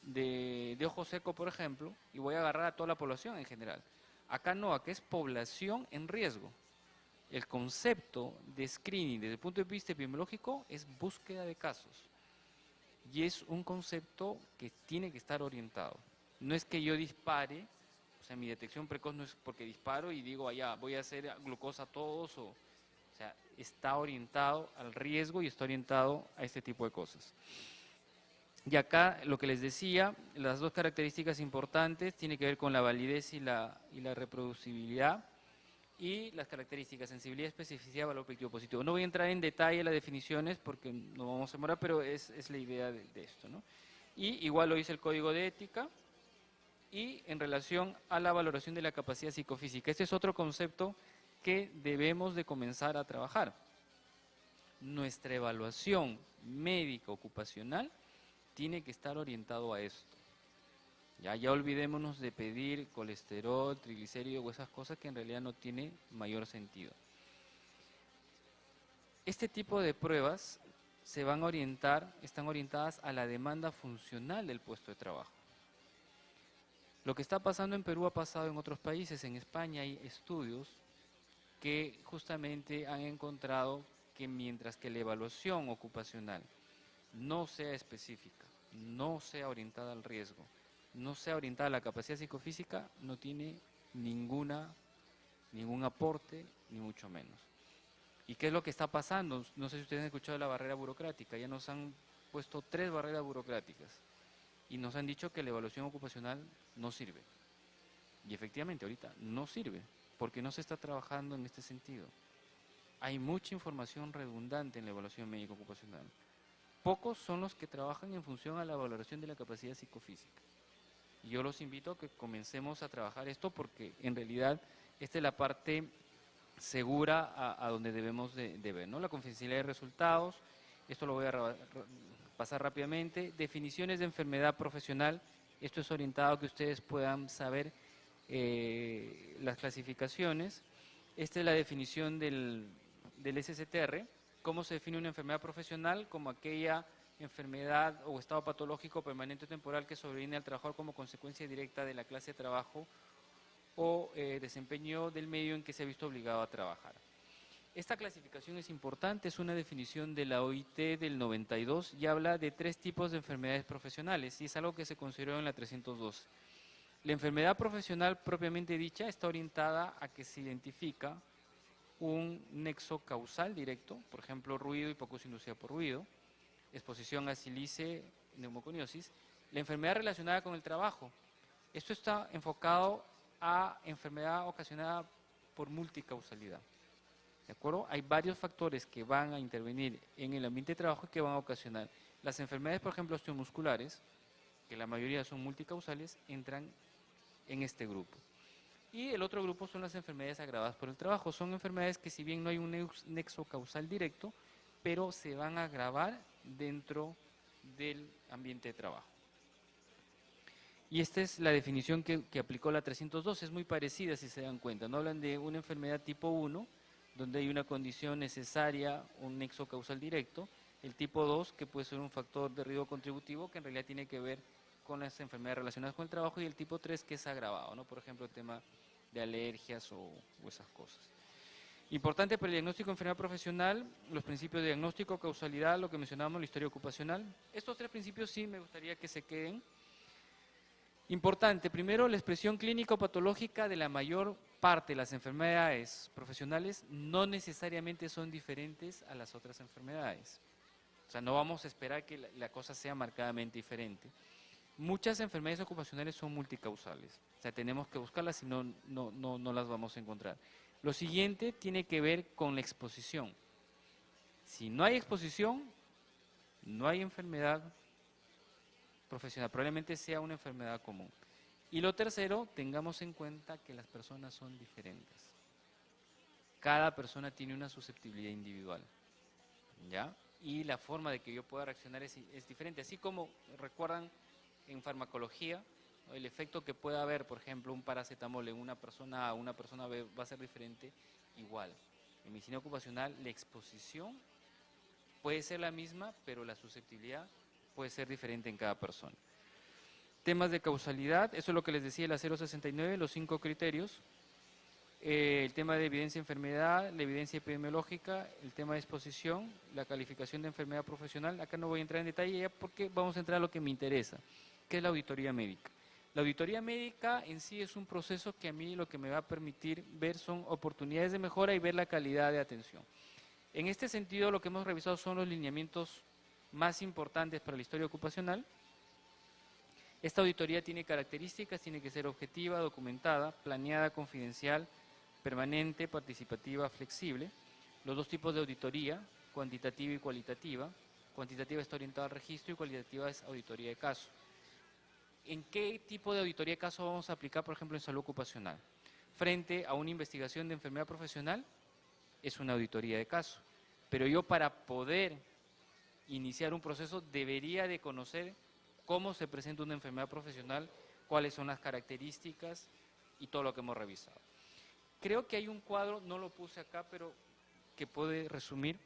de ojo seco, por ejemplo, y voy a agarrar a toda la población en general. Acá no, acá es población en riesgo. El concepto de screening desde el punto de vista epidemiológico es búsqueda de casos. Y es un concepto que tiene que estar orientado. No es que yo dispare, o sea, mi detección precoz no es porque disparo y digo, allá, voy a hacer glucosa a todos, o sea, está orientado al riesgo y está orientado a este tipo de cosas. Y acá, lo que les decía, las dos características importantes tienen que ver con la validez y la reproducibilidad, y las características, sensibilidad, especificidad, valor predictivo positivo. No voy a entrar en detalle en las definiciones porque no vamos a demorar, pero es la idea de esto, ¿no? Y igual lo dice el Código de Ética, y en relación a la valoración de la capacidad psicofísica. Este es otro concepto que debemos de comenzar a trabajar. Nuestra evaluación médica ocupacional tiene que estar orientado a esto. Ya olvidémonos de pedir colesterol, triglicéridos o esas cosas que en realidad no tiene mayor sentido. Este tipo de pruebas se van a orientar, están orientadas a la demanda funcional del puesto de trabajo. Lo que está pasando en Perú ha pasado en otros países. En España hay estudios que justamente han encontrado que mientras que la evaluación ocupacional no sea específica, no sea orientada al riesgo, no sea orientada a la capacidad psicofísica, no tiene ningún aporte, ni mucho menos. ¿Y qué es lo que está pasando? No sé si ustedes han escuchado la barrera burocrática. Ya nos han puesto 3 barreras burocráticas y nos han dicho que la evaluación ocupacional no sirve. Y efectivamente ahorita no sirve porque no se está trabajando en este sentido. Hay mucha información redundante en la evaluación médico ocupacional. Pocos son los que trabajan en función a la valoración de la capacidad psicofísica. Y yo los invito a que comencemos a trabajar esto porque en realidad esta es la parte segura a donde debemos de ver, ¿no? La confidencialidad de resultados, esto lo voy a pasar rápidamente. Definiciones de enfermedad profesional, esto es orientado a que ustedes puedan saber las clasificaciones. Esta es la definición del SSTR. ¿Cómo se define una enfermedad profesional? Como aquella enfermedad o estado patológico permanente o temporal que sobreviene al trabajador como consecuencia directa de la clase de trabajo o desempeño del medio en que se ha visto obligado a trabajar. Esta clasificación es importante, es una definición de la OIT del 92 y habla de 3 tipos de enfermedades profesionales y es algo que se consideró en la 312. La enfermedad profesional propiamente dicha está orientada a que se identifica un nexo causal directo, por ejemplo, ruido, hipoacusia inducida por ruido, exposición a silice, neumoconiosis. La enfermedad relacionada con el trabajo, esto está enfocado a enfermedad ocasionada por multicausalidad. ¿De acuerdo? Hay varios factores que van a intervenir en el ambiente de trabajo y que van a ocasionar. Las enfermedades, por ejemplo, osteomusculares, que la mayoría son multicausales, entran en este grupo. Y el otro grupo son las enfermedades agravadas por el trabajo. Son enfermedades que si bien no hay un nexo causal directo, pero se van a agravar dentro del ambiente de trabajo. Y esta es la definición que aplicó la 302, es muy parecida si se dan cuenta. No hablan de una enfermedad tipo 1, donde hay una condición necesaria, un nexo causal directo. El tipo 2, que puede ser un factor de riesgo contributivo, que en realidad tiene que ver con las enfermedades relacionadas con el trabajo. Y el tipo 3, que es agravado, ¿no? Por ejemplo, el tema de alergias o esas cosas. Importante para el diagnóstico de enfermedad profesional, los principios de diagnóstico, causalidad, lo que mencionábamos, la historia ocupacional. Estos 3 principios sí me gustaría que se queden. Importante, primero, la expresión clínica o patológica de la mayor parte de las enfermedades profesionales no necesariamente son diferentes a las otras enfermedades. O sea, no vamos a esperar que la cosa sea marcadamente diferente. Muchas enfermedades ocupacionales son multicausales. O sea, tenemos que buscarlas y no las vamos a encontrar. Lo siguiente tiene que ver con la exposición. Si no hay exposición, no hay enfermedad profesional. Probablemente sea una enfermedad común. Y lo tercero, tengamos en cuenta que las personas son diferentes. Cada persona tiene una susceptibilidad individual, ¿ya? Y la forma de que yo pueda reaccionar es diferente. Así como recuerdan en farmacología, ¿no? El efecto que pueda haber, por ejemplo, un paracetamol en una persona A, una persona B, va a ser diferente, igual. En medicina ocupacional, la exposición puede ser la misma, pero la susceptibilidad puede ser diferente en cada persona. Temas de causalidad, eso es lo que les decía la 069, los 5 criterios. El tema de evidencia de enfermedad, la evidencia epidemiológica, el tema de exposición, la calificación de enfermedad profesional. Acá no voy a entrar en detalle ya porque vamos a entrar a lo que me interesa, que es la auditoría médica. La auditoría médica en sí es un proceso que a mí lo que me va a permitir ver son oportunidades de mejora y ver la calidad de atención. En este sentido, lo que hemos revisado son los lineamientos más importantes para la historia ocupacional. Esta auditoría tiene características, tiene que ser objetiva, documentada, planeada, confidencial, permanente, participativa, flexible. Los dos tipos de auditoría, cuantitativa y cualitativa. Cuantitativa está orientada al registro y cualitativa es auditoría de caso. ¿En qué tipo de auditoría de caso vamos a aplicar, por ejemplo, en salud ocupacional? Frente a una investigación de enfermedad profesional, es una auditoría de caso. Pero yo para poder iniciar un proceso debería de conocer cómo se presenta una enfermedad profesional, cuáles son las características y todo lo que hemos revisado. Creo que hay un cuadro, no lo puse acá, pero que puede resumir.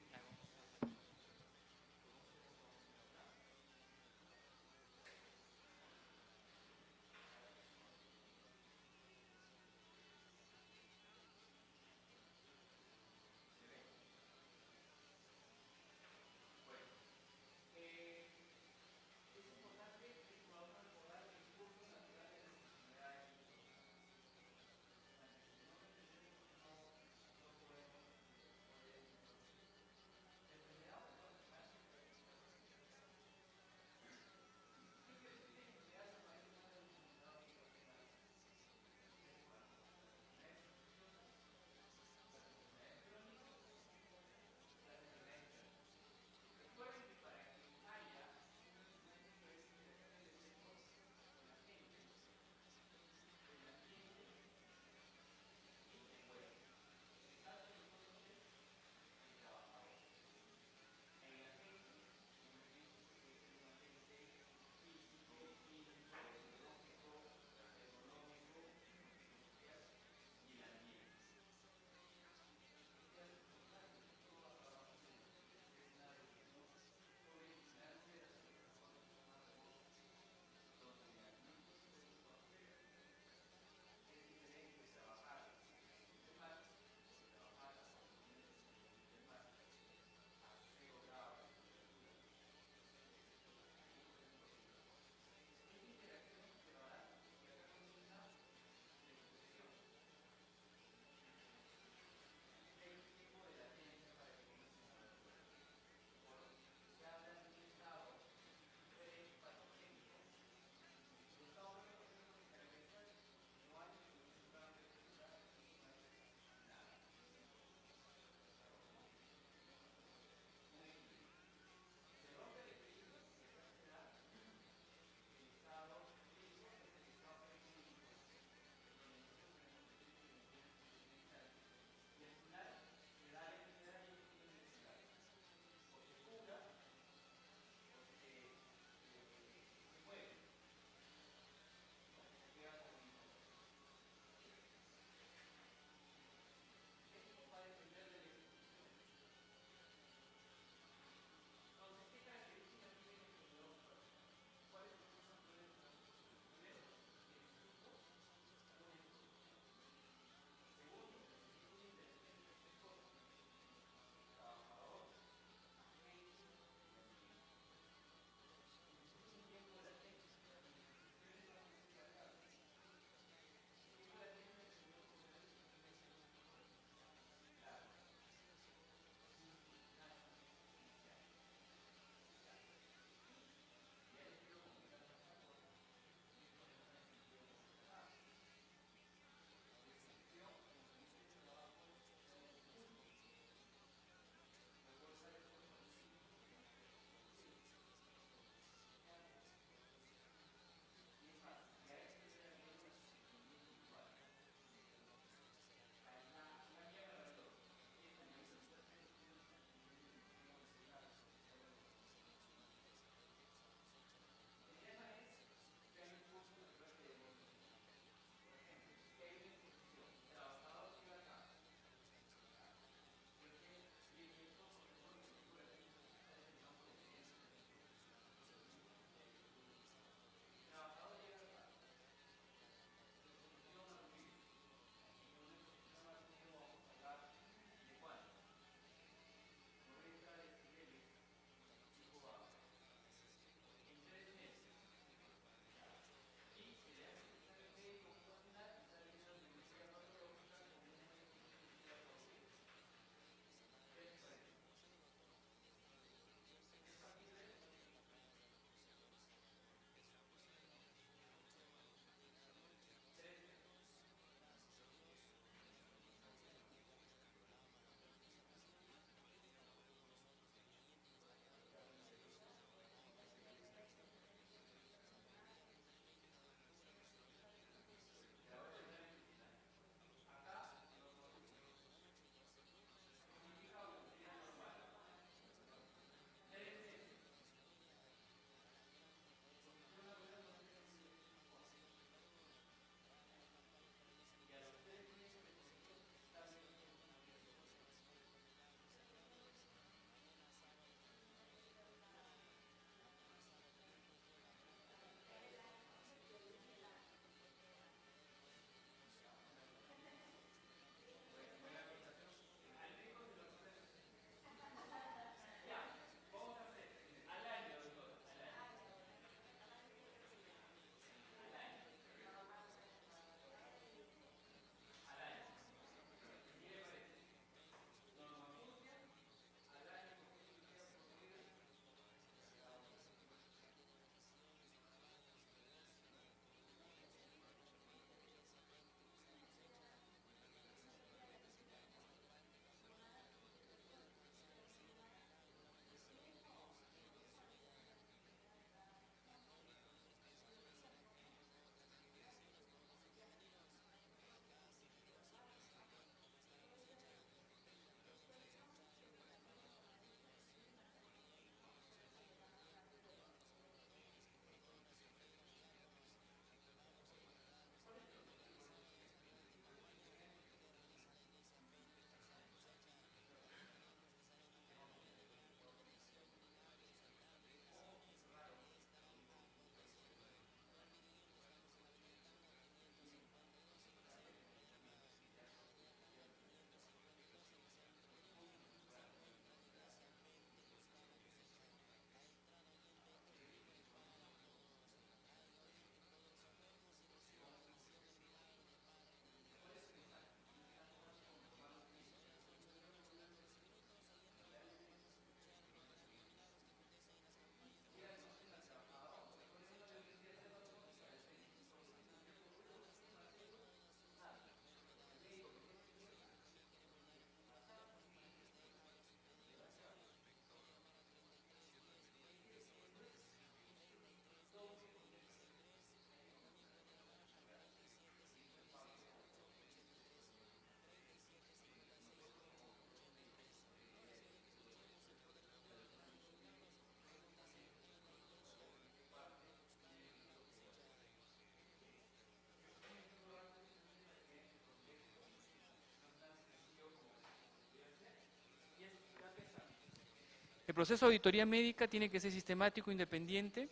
proceso de auditoría médica tiene que ser sistemático, independiente.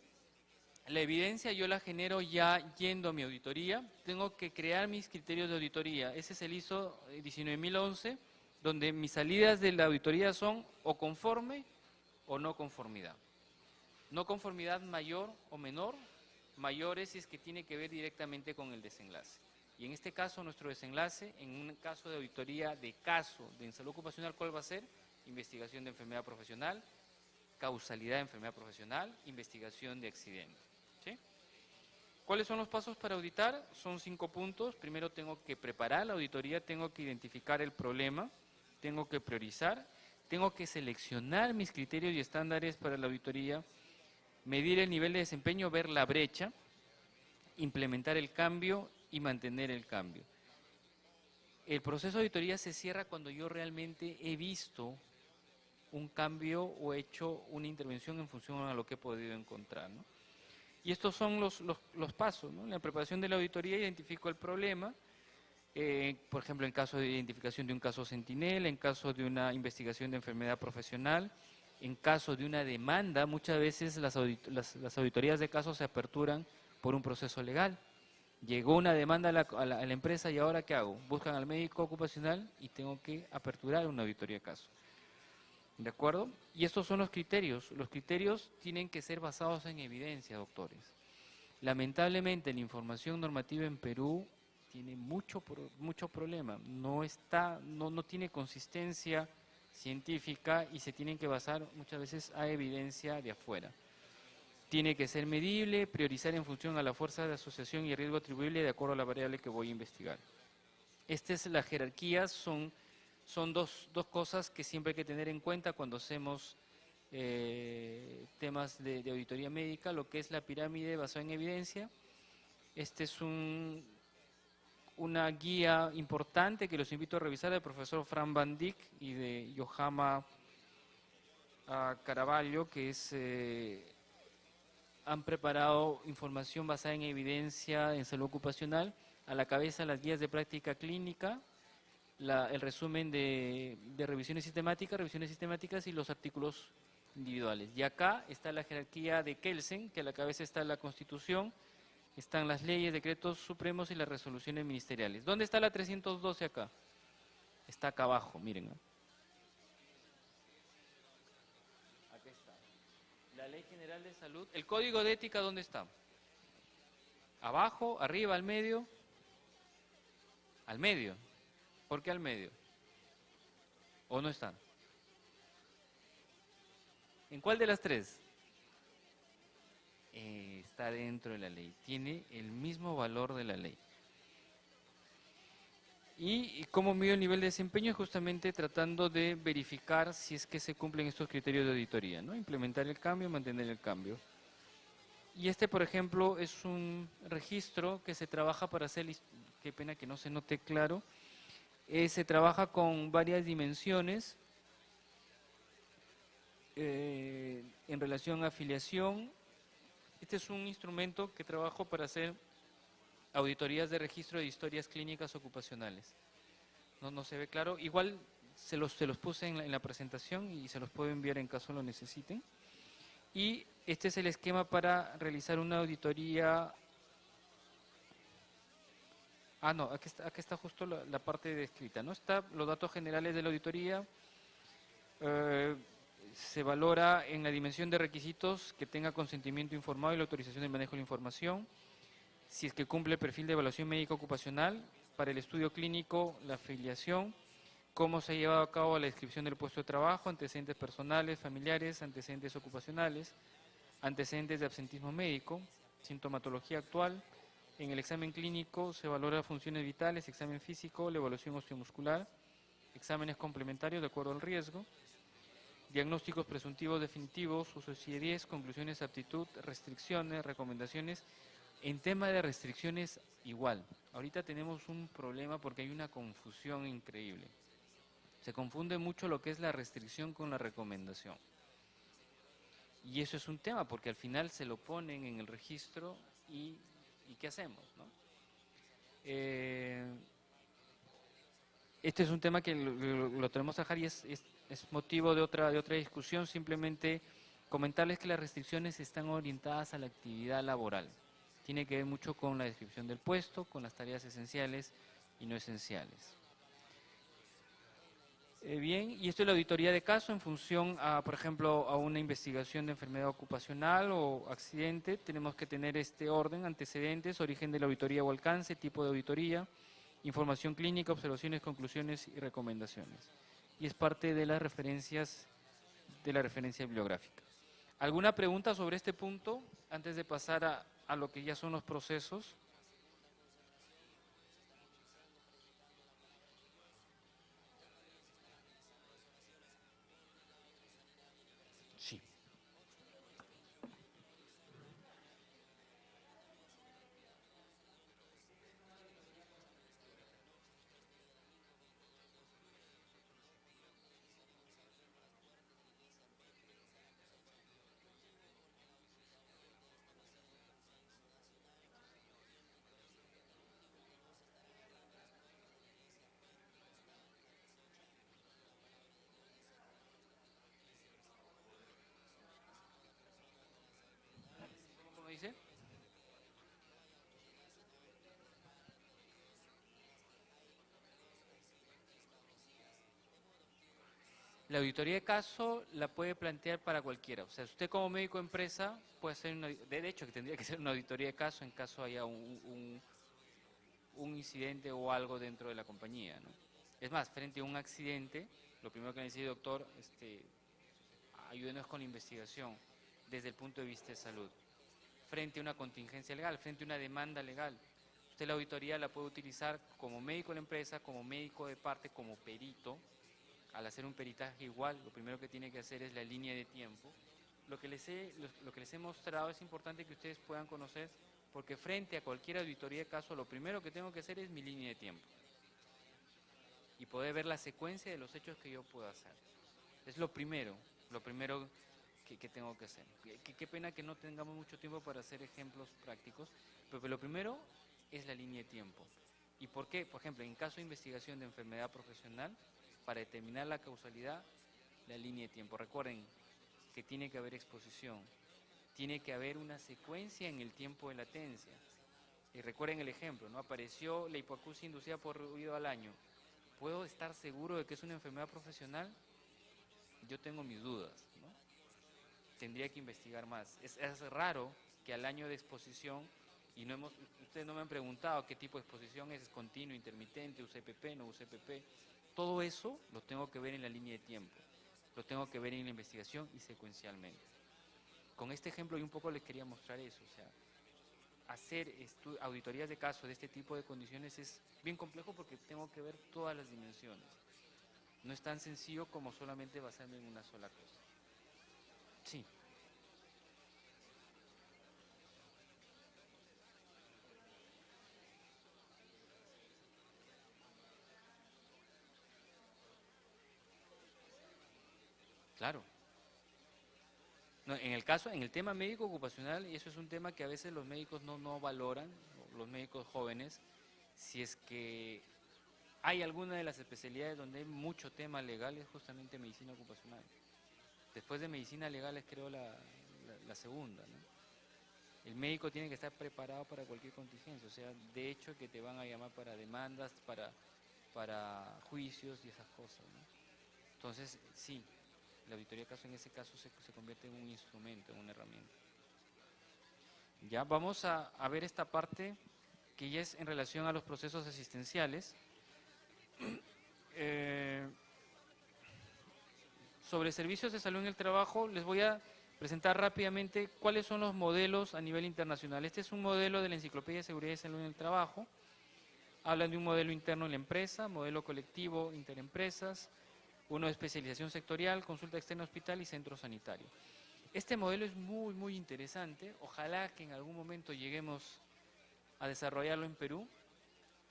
La evidencia yo la genero ya yendo a mi auditoría. Tengo que crear mis criterios de auditoría. Ese es el ISO 19011, donde mis salidas de la auditoría son o conforme o no conformidad. No conformidad mayor o menor, mayores si es que tiene que ver directamente con el desenlace. Y en este caso, nuestro desenlace, en un caso de auditoría de caso de salud ocupacional, ¿cuál va a ser? Investigación de enfermedad profesional, causalidad de enfermedad profesional, investigación de accidente. ¿Sí? ¿Cuáles son los pasos para auditar? Son 5 puntos. Primero tengo que preparar la auditoría, tengo que identificar el problema, tengo que priorizar, tengo que seleccionar mis criterios y estándares para la auditoría, medir el nivel de desempeño, ver la brecha, implementar el cambio y mantener el cambio. El proceso de auditoría se cierra cuando yo realmente he visto un cambio o he hecho una intervención en función a lo que he podido encontrar, ¿no? Y estos son los pasos, ¿no? En la preparación de la auditoría identifico el problema, por ejemplo, en caso de identificación de un caso centinela, en caso de una investigación de enfermedad profesional, en caso de una demanda, muchas veces las auditorías de casos se aperturan por un proceso legal. Llegó una demanda a la empresa y ahora ¿qué hago? Buscan al médico ocupacional y tengo que aperturar una auditoría de caso. ¿De acuerdo? Y estos son los criterios. Los criterios tienen que ser basados en evidencia, doctores. Lamentablemente la información normativa en Perú tiene mucho problema. No tiene consistencia científica y se tienen que basar muchas veces a evidencia de afuera. Tiene que ser medible, priorizar en función a la fuerza de asociación y el riesgo atribuible de acuerdo a la variable que voy a investigar. Esta es la jerarquía, son dos cosas que siempre hay que tener en cuenta cuando hacemos temas de auditoría médica, lo que es la pirámide basada en evidencia. Este es una guía importante que los invito a revisar del profesor Fran Van Dijk y de Yohama Caravaggio, que han preparado información basada en evidencia en salud ocupacional, a la cabeza las guías de práctica clínica, el resumen de revisiones sistemáticas y los artículos individuales. Y acá está la jerarquía de Kelsen, que a la cabeza está la Constitución, están las leyes, decretos supremos y las resoluciones ministeriales. ¿Dónde está la 312 acá? Está acá abajo, miren, ¿no? Aquí está. La Ley General de Salud. ¿El Código de Ética dónde está? ¿Abajo, arriba, al medio? Al medio. ¿Por qué al medio? ¿O no están? ¿En cuál de las tres? Está dentro de la ley. Tiene el mismo valor de la ley. Y cómo mido el nivel de desempeño es justamente tratando de verificar si es que se cumplen estos criterios de auditoría, ¿no? Implementar el cambio, mantener el cambio. Y este, por ejemplo, es un registro que se trabaja para hacer, qué pena que no se note claro, se trabaja con varias dimensiones en relación a afiliación. Este es un instrumento que trabajo para hacer auditorías de registro de historias clínicas ocupacionales. No se ve claro. Igual se los puse en la presentación y se los puedo enviar en caso lo necesiten. Y este es el esquema para realizar una auditoría. No, aquí está justo la parte descrita, ¿no? Está los datos generales de la auditoría. Se valora en la dimensión de requisitos que tenga consentimiento informado y la autorización del manejo de la información. Si es que cumple el perfil de evaluación médica ocupacional, para el estudio clínico, la afiliación, cómo se ha llevado a cabo la descripción del puesto de trabajo, antecedentes personales, familiares, antecedentes ocupacionales, antecedentes de absentismo médico, sintomatología actual. En el examen clínico se valora funciones vitales, examen físico, la evaluación osteomuscular, exámenes complementarios de acuerdo al riesgo, diagnósticos presuntivos definitivos, usos y 10, conclusiones de aptitud, restricciones, recomendaciones. En tema de restricciones, igual. Ahorita tenemos un problema porque hay una confusión increíble. Se confunde mucho lo que es la restricción con la recomendación. Y eso es un tema porque al final se lo ponen en el registro y ¿qué hacemos, no? Este es un tema que lo tenemos que dejar y es motivo de otra discusión. Simplemente comentarles que las restricciones están orientadas a la actividad laboral. Tiene que ver mucho con la descripción del puesto, con las tareas esenciales y no esenciales. Bien, y esto es la auditoría de caso en función a, por ejemplo, a una investigación de enfermedad ocupacional o accidente. Tenemos que tener este orden: antecedentes, origen de la auditoría o alcance, tipo de auditoría, información clínica, observaciones, conclusiones y recomendaciones. Y es parte de las referencias, de la referencia bibliográfica. ¿Alguna pregunta sobre este punto antes de pasar a lo que ya son los procesos? Sí. ¿Cómo dice? La auditoría de caso la puede plantear para cualquiera. O sea, usted como médico de empresa puede hacer una, de hecho que tendría que ser una auditoría de caso en caso haya un incidente o algo dentro de la compañía, ¿no? Es más, frente a un accidente, lo primero que necesita, doctor, ayúdenos con la investigación desde el punto de vista de salud. Frente a una contingencia legal, frente a una demanda legal, usted la auditoría la puede utilizar como médico de la empresa, como médico de parte, como perito. Al hacer un peritaje igual, lo primero que tiene que hacer es la línea de tiempo. Lo que les he mostrado es importante que ustedes puedan conocer, porque frente a cualquier auditoría de caso, lo primero que tengo que hacer es mi línea de tiempo y poder ver la secuencia de los hechos que yo puedo hacer. Es lo primero que tengo que hacer. Qué pena que no tengamos mucho tiempo para hacer ejemplos prácticos, pero lo primero es la línea de tiempo. ¿Y por qué? Por ejemplo, en caso de investigación de enfermedad profesional, para determinar la causalidad, la línea de tiempo. Recuerden que tiene que haber exposición, tiene que haber una secuencia en el tiempo de latencia. Y recuerden el ejemplo, ¿no? Apareció la hipoacusia inducida por ruido al año. ¿Puedo estar seguro de que es una enfermedad profesional? Yo tengo mis dudas, ¿no? Tendría que investigar más. Es raro que al año de exposición, y ustedes no me han preguntado qué tipo de exposición es continua, intermitente, UCPP, no UCPP. Todo eso lo tengo que ver en la línea de tiempo, lo tengo que ver en la investigación y secuencialmente. Con este ejemplo yo un poco les quería mostrar eso, o sea, hacer auditorías de caso de este tipo de condiciones es bien complejo porque tengo que ver todas las dimensiones. No es tan sencillo como solamente basarme en una sola cosa. Sí. Claro. No, en el tema médico ocupacional, y eso es un tema que a veces los médicos no valoran, los médicos jóvenes, si es que hay alguna de las especialidades donde hay mucho tema legal, es justamente medicina ocupacional. Después de medicina legal es creo la segunda, ¿no? El médico tiene que estar preparado para cualquier contingencia, o sea, de hecho que te van a llamar para demandas, para juicios y esas cosas, ¿no? Entonces, sí, la auditoría de caso en ese caso se convierte en un instrumento, en una herramienta. Ya vamos a ver esta parte que ya es en relación a los procesos asistenciales. Sobre servicios de salud en el trabajo, les voy a presentar rápidamente cuáles son los modelos a nivel internacional. Este es un modelo de la Enciclopedia de Seguridad y Salud en el Trabajo. Hablan de un modelo interno en la empresa, modelo colectivo interempresas, uno de especialización sectorial, consulta externa hospital y centro sanitario. Este modelo es muy interesante. Ojalá que en algún momento lleguemos a desarrollarlo en Perú.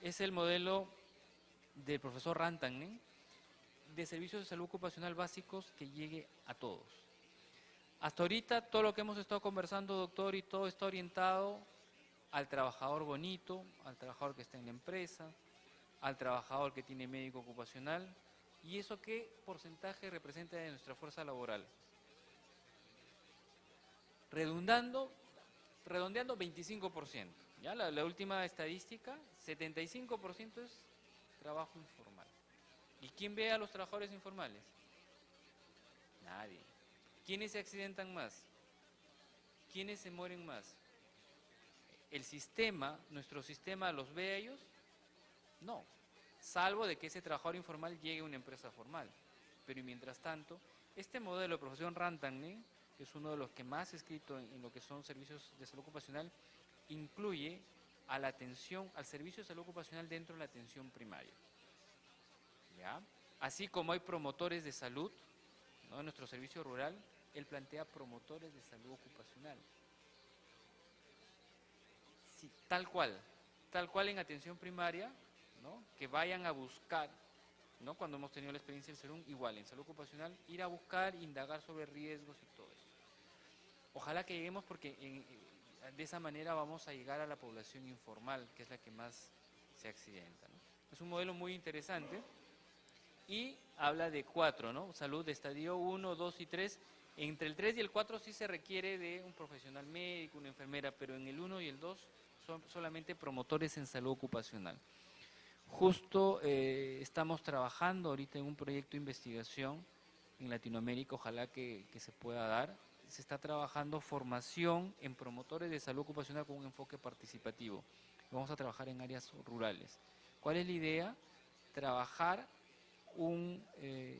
Es el modelo del profesor Rantanen de servicios de salud ocupacional básicos que llegue a todos. Hasta ahorita todo lo que hemos estado conversando, doctor, y todo está orientado al trabajador bonito, al trabajador que está en la empresa, al trabajador que tiene médico ocupacional. ¿Y eso qué porcentaje representa de nuestra fuerza laboral? Redondeando 25%. ¿Ya? La última estadística, 75% es trabajo informal. ¿Y quién ve a los trabajadores informales? Nadie. ¿Quiénes se accidentan más? ¿Quiénes se mueren más? ¿El sistema, nuestro sistema, los ve a ellos? No. Salvo de que ese trabajador informal llegue a una empresa formal. Pero mientras tanto, este modelo de profesión Rantagne, que es uno de los que más he escrito en lo que son servicios de salud ocupacional, incluye a la atención, al servicio de salud ocupacional dentro de la atención primaria. ¿Ya? Así como hay promotores de salud, ¿no? En nuestro servicio rural, él plantea promotores de salud ocupacional. Sí, tal cual en atención primaria, ¿no? Que vayan a buscar, ¿no? Cuando hemos tenido la experiencia del SERUM, igual en salud ocupacional, ir a buscar, indagar sobre riesgos y todo eso. Ojalá que lleguemos porque de esa manera vamos a llegar a la población informal, que es la que más se accidenta, ¿no? Es un modelo muy interesante y habla de 4, ¿no? Salud de estadio 1, 2 y 3. Entre el 3 y el 4 sí se requiere de un profesional médico, una enfermera, pero en el 1 y el 2 son solamente promotores en salud ocupacional. Justo estamos trabajando ahorita en un proyecto de investigación en Latinoamérica, ojalá que se pueda dar. Se está trabajando formación en promotores de salud ocupacional con un enfoque participativo. Vamos a trabajar en áreas rurales. ¿Cuál es la idea? Trabajar un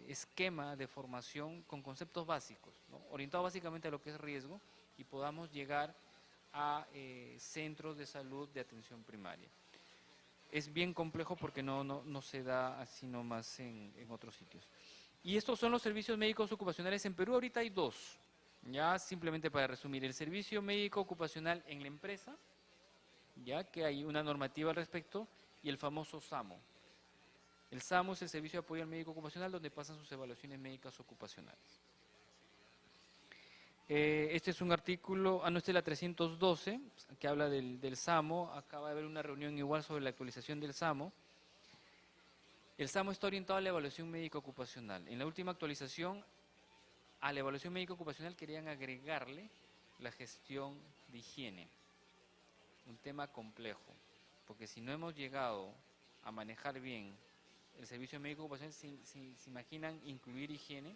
esquema de formación con conceptos básicos, ¿no? Orientado básicamente a lo que es riesgo y podamos llegar a centros de salud de atención primaria. Es bien complejo porque no se da así nomás en otros sitios. Y estos son los servicios médicos ocupacionales en Perú. Ahorita hay 2. Ya simplemente para resumir, el servicio médico ocupacional en la empresa, ya que hay una normativa al respecto, y el famoso SAMO. El SAMO es el servicio de apoyo al médico ocupacional donde pasan sus evaluaciones médicas ocupacionales. Este es un artículo, no, este es la 312, que habla del SAMO. Acaba de haber una reunión igual sobre la actualización del SAMO. El SAMO está orientado a la evaluación médica ocupacional. En la última actualización, a la evaluación médica ocupacional querían agregarle la gestión de higiene. Un tema complejo, porque si no hemos llegado a manejar bien el servicio médico ocupacional, se imaginan incluir higiene.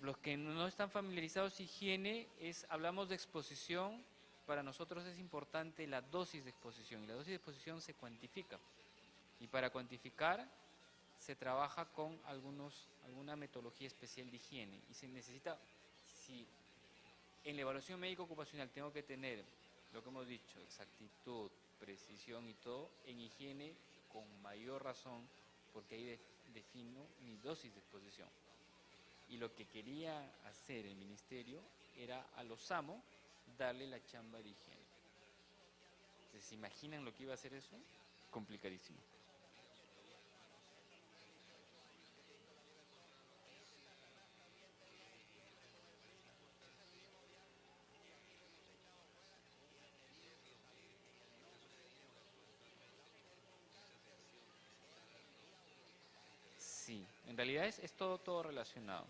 Los que no están familiarizados, higiene hablamos de exposición. Para nosotros es importante la dosis de exposición, y la dosis de exposición se cuantifica. Y para cuantificar se trabaja con alguna metodología especial de higiene. Y se necesita, si en la evaluación médico ocupacional tengo que tener lo que hemos dicho, exactitud, precisión y todo, en higiene con mayor razón, porque ahí defino mi dosis de exposición. Y lo que quería hacer el ministerio era a los SAMO darle la chamba de higiene. Entonces, ¿se imaginan lo que iba a hacer eso? Complicadísimo. Sí, en realidad es todo relacionado.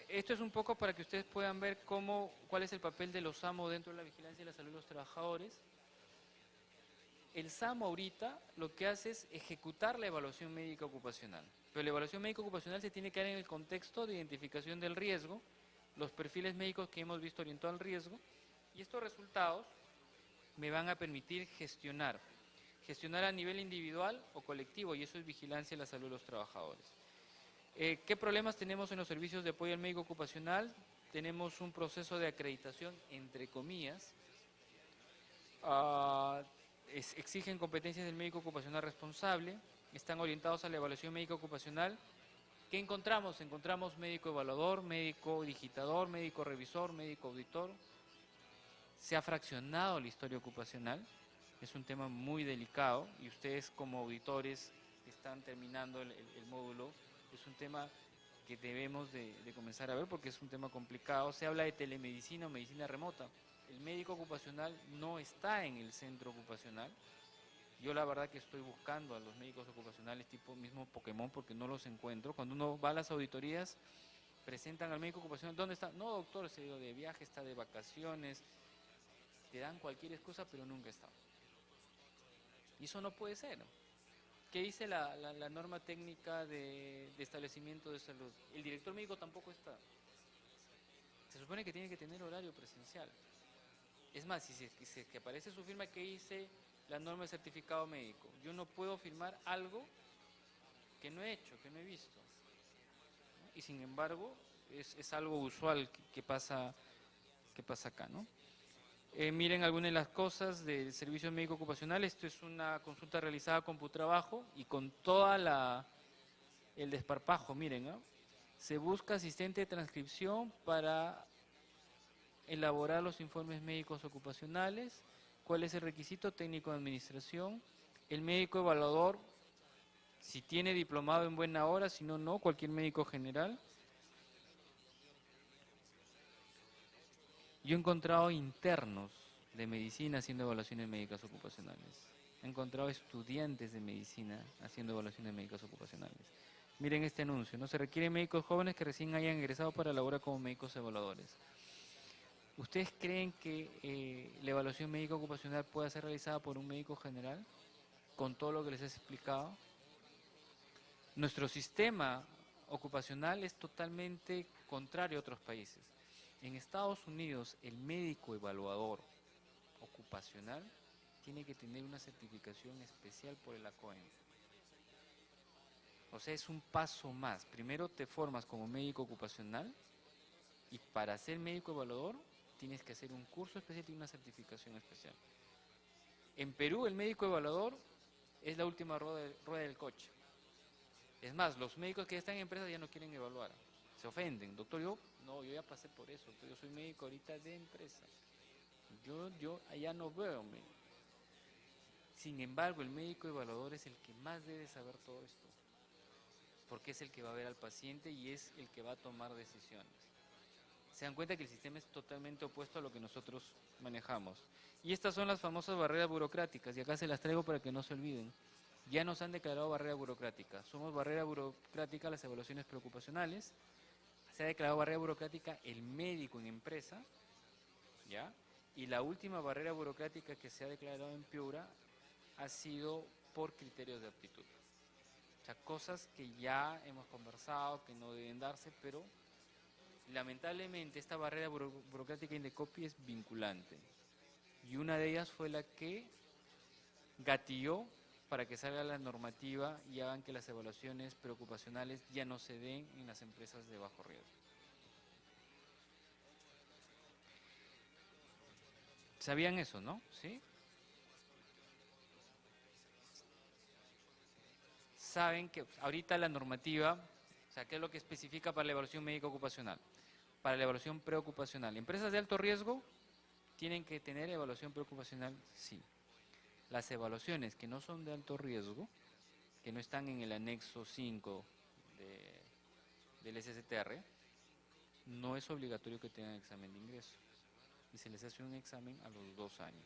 Esto es un poco para que ustedes puedan ver cuál es el papel de los SAMO dentro de la vigilancia y la salud de los trabajadores. El SAMO ahorita lo que hace es ejecutar la evaluación médica ocupacional. Pero la evaluación médica ocupacional se tiene que dar en el contexto de identificación del riesgo, los perfiles médicos que hemos visto orientados al riesgo, y estos resultados me van a permitir gestionar a nivel individual o colectivo, y eso es vigilancia de la salud de los trabajadores. ¿Qué problemas tenemos en los servicios de apoyo al médico ocupacional? Tenemos un proceso de acreditación, entre comillas. Exigen competencias del médico ocupacional responsable, están orientados a la evaluación médica ocupacional. ¿Qué encontramos? Encontramos médico evaluador, médico digitador, médico revisor, médico auditor. Se ha fraccionado la historia ocupacional, es un tema muy delicado, y ustedes como auditores que están terminando el módulo, es un tema que debemos de comenzar a ver porque es un tema complicado. Se habla de telemedicina o medicina remota. El médico ocupacional no está en el centro ocupacional, Yo la verdad que estoy buscando a los médicos ocupacionales tipo mismo Pokémon porque no los encuentro. Cuando uno va a las auditorías, presentan al médico ocupacional, ¿dónde está? No, doctor, se ha ido de viaje, está de vacaciones, te dan cualquier excusa, pero nunca está. Y eso no puede ser. ¿Qué dice la norma técnica de establecimiento de salud? El director médico tampoco está. Se supone que tiene que tener horario presencial. Es más, si que aparece su firma, que dice la norma de certificado médico. Yo no puedo firmar algo que no he hecho, que no he visto. ¿No? Y sin embargo, es algo usual que pasa acá, ¿no? Miren algunas de las cosas del servicio médico ocupacional. Esto es una consulta realizada con Putrabajo y con toda el desparpajo, miren, ¿no? Se busca asistente de transcripción para elaborar los informes médicos ocupacionales. ¿Cuál es el requisito? Técnico de administración. El médico evaluador, si tiene diplomado en buena hora, si no, no, cualquier médico general. Yo he encontrado internos de medicina haciendo evaluaciones médicas ocupacionales. He encontrado estudiantes de medicina haciendo evaluaciones médicas ocupacionales. Miren este anuncio, ¿no? Se requieren médicos jóvenes que recién hayan ingresado para laborar como médicos evaluadores. ¿Ustedes creen que la evaluación médica ocupacional pueda ser realizada por un médico general? Con todo lo que les he explicado. Nuestro sistema ocupacional es totalmente contrario a otros países. En Estados Unidos, el médico evaluador ocupacional tiene que tener una certificación especial por el ACOEM. O sea, es un paso más. Primero te formas como médico ocupacional y para ser médico evaluador tienes que hacer un curso especial y una certificación especial. En Perú, el médico evaluador es la última rueda del coche. Es más, los médicos que están en empresas ya no quieren evaluar. Se ofenden. Doctor, yo ya pasé por eso. Yo soy médico ahorita de empresa. Yo allá no veo. Sin embargo, el médico evaluador es el que más debe saber todo esto. Porque es el que va a ver al paciente y es el que va a tomar decisiones. Se dan cuenta que el sistema es totalmente opuesto a lo que nosotros manejamos. Y estas son las famosas barreras burocráticas, y acá se las traigo para que no se olviden. Ya nos han declarado barrera burocrática. Somos barrera burocrática las evaluaciones preocupacionales. Se ha declarado barrera burocrática el médico en empresa, ¿ya? Y la última barrera burocrática que se ha declarado en Piura ha sido por criterios de aptitud. O sea, cosas que ya hemos conversado, que no deben darse, pero lamentablemente esta barrera burocrática Indecopi es vinculante. Y una de ellas fue la que gatilló para que salga la normativa y hagan que las evaluaciones preocupacionales ya no se den en las empresas de bajo riesgo. ¿Sabían eso, no? ¿Sí? Saben que ahorita la normativa, o sea, ¿qué es lo que especifica para la evaluación médica ocupacional? Para la evaluación preocupacional. Empresas de alto riesgo tienen que tener evaluación preocupacional, sí. Las evaluaciones que no son de alto riesgo, que no están en el anexo 5 del SSTR, no es obligatorio que tengan examen de ingreso. Y se les hace un examen a los 2 años.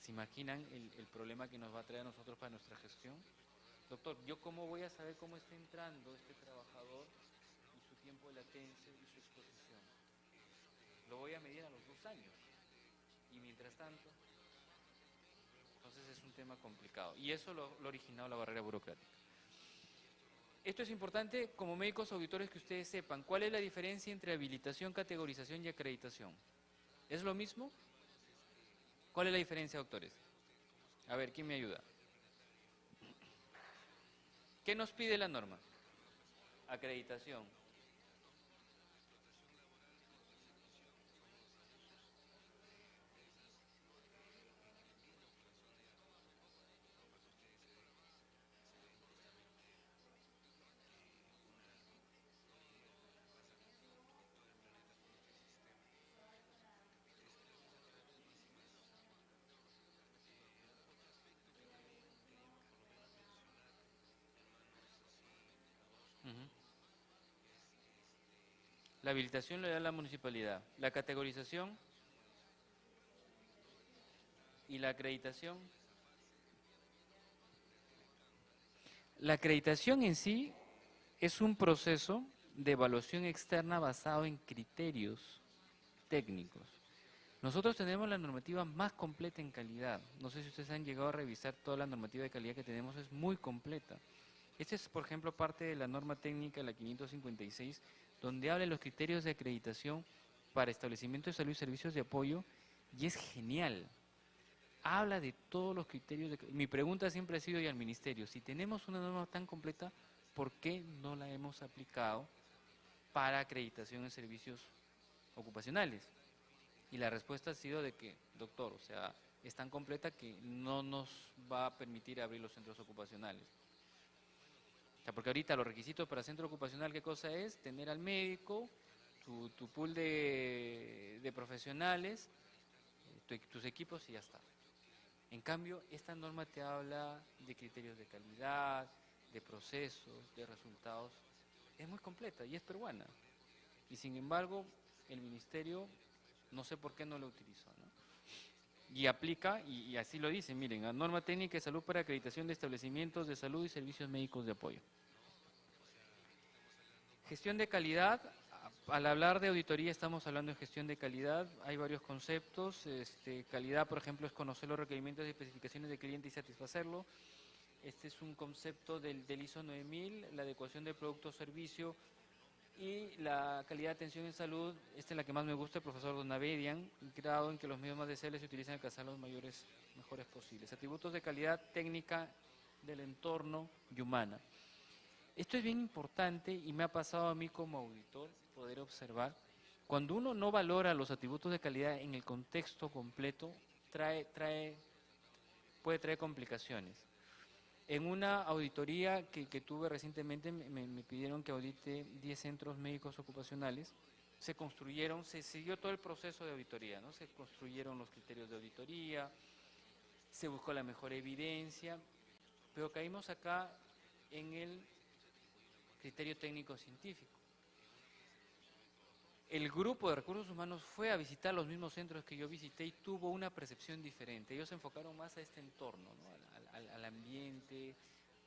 ¿Se imaginan el problema que nos va a traer a nosotros para nuestra gestión? Doctor, ¿yo cómo voy a saber cómo está entrando este trabajador y su tiempo de latencia y su exposición? Lo voy a medir a los 2 años. Y mientras tanto, entonces es un tema complicado. Y eso lo ha originado la barrera burocrática. Esto es importante como médicos auditores que ustedes sepan. ¿Cuál es la diferencia entre habilitación, categorización y acreditación? ¿Es lo mismo? ¿Cuál es la diferencia, doctores? A ver, ¿quién me ayuda? ¿Qué nos pide la norma? Acreditación. Uh-huh. La habilitación lo da la municipalidad. La categorización y la acreditación La acreditación en sí es un proceso de evaluación externa basado en criterios técnicos. Nosotros tenemos la normativa más completa en calidad. No sé si ustedes han llegado a revisar toda la normativa de calidad que tenemos, es muy completa. Esta es, por ejemplo, parte de la norma técnica, la 556, donde habla de los criterios de acreditación para establecimiento de salud y servicios de apoyo, y es genial. Habla de todos los criterios. Mi pregunta siempre ha sido y al ministerio, si tenemos una norma tan completa, ¿por qué no la hemos aplicado para acreditación en servicios ocupacionales? Y la respuesta ha sido de que, doctor, o sea, es tan completa que no nos va a permitir abrir los centros ocupacionales. O sea, porque ahorita los requisitos para centro ocupacional, ¿qué cosa es? Tener al médico, tu pool de profesionales, tus equipos y ya está. En cambio, esta norma te habla de criterios de calidad, de procesos, de resultados. Es muy completa y es peruana. Y sin embargo, el ministerio no sé por qué no lo utilizó, ¿no? Y aplica, y así lo dice, miren, la norma técnica de salud para acreditación de establecimientos de salud y servicios médicos de apoyo. Gestión de calidad, al hablar de auditoría estamos hablando de gestión de calidad, hay varios conceptos, calidad por ejemplo es conocer los requerimientos y especificaciones del cliente y satisfacerlo. Este es un concepto del ISO 9000, la adecuación del producto o servicio. Y la calidad de atención en salud, esta es la que más me gusta, el profesor Donavedian, grado en que los medios más deseables se utilizan para alcanzar los mejores posibles. Atributos de calidad técnica del entorno y humana. Esto es bien importante y me ha pasado a mí como auditor poder observar. Cuando uno no valora los atributos de calidad en el contexto completo, puede traer complicaciones. En una auditoría que tuve recientemente me pidieron que audite 10 centros médicos ocupacionales. Se siguió todo el proceso de auditoría, ¿no? Se construyeron los criterios de auditoría, se buscó la mejor evidencia, pero caímos acá en el criterio técnico científico. El grupo de recursos humanos fue a visitar los mismos centros que yo visité y tuvo una percepción diferente. Ellos se enfocaron más a este entorno, ¿no? Al ambiente,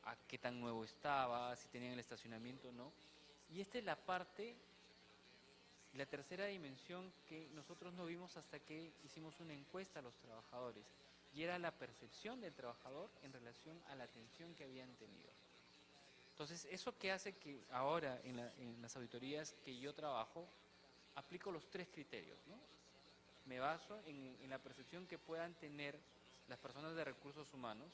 a qué tan nuevo estaba, si tenían el estacionamiento o no. Y esta es la parte, la tercera dimensión que nosotros no vimos hasta que hicimos una encuesta a los trabajadores. Y era la percepción del trabajador en relación a la atención que habían tenido. Entonces, eso que hace que ahora en las auditorías que yo trabajo, aplico los tres criterios, ¿no? Me baso en la percepción que puedan tener las personas de recursos humanos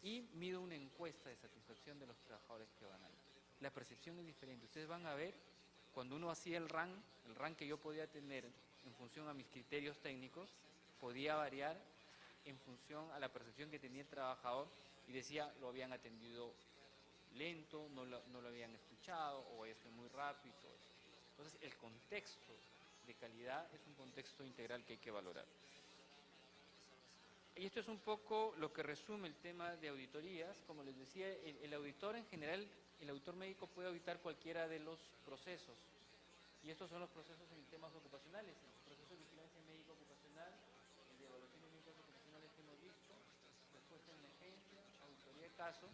y mido una encuesta de satisfacción de los trabajadores que van ahí. La percepción es diferente. Ustedes van a ver, cuando uno hacía el rank que yo podía tener en función a mis criterios técnicos, podía variar en función a la percepción que tenía el trabajador y decía, lo habían atendido lento, no lo habían escuchado o había sido muy rápido. Entonces, el contexto de calidad es un contexto integral que hay que valorar. Y esto es un poco lo que resume el tema de auditorías. Como les decía, el auditor en general, el auditor médico puede auditar cualquiera de los procesos. Y estos son los procesos en temas ocupacionales. El proceso de vigilancia médica ocupacional, el de evaluación de médicos ocupacionales que hemos visto, respuesta de emergencia, auditoría de caso.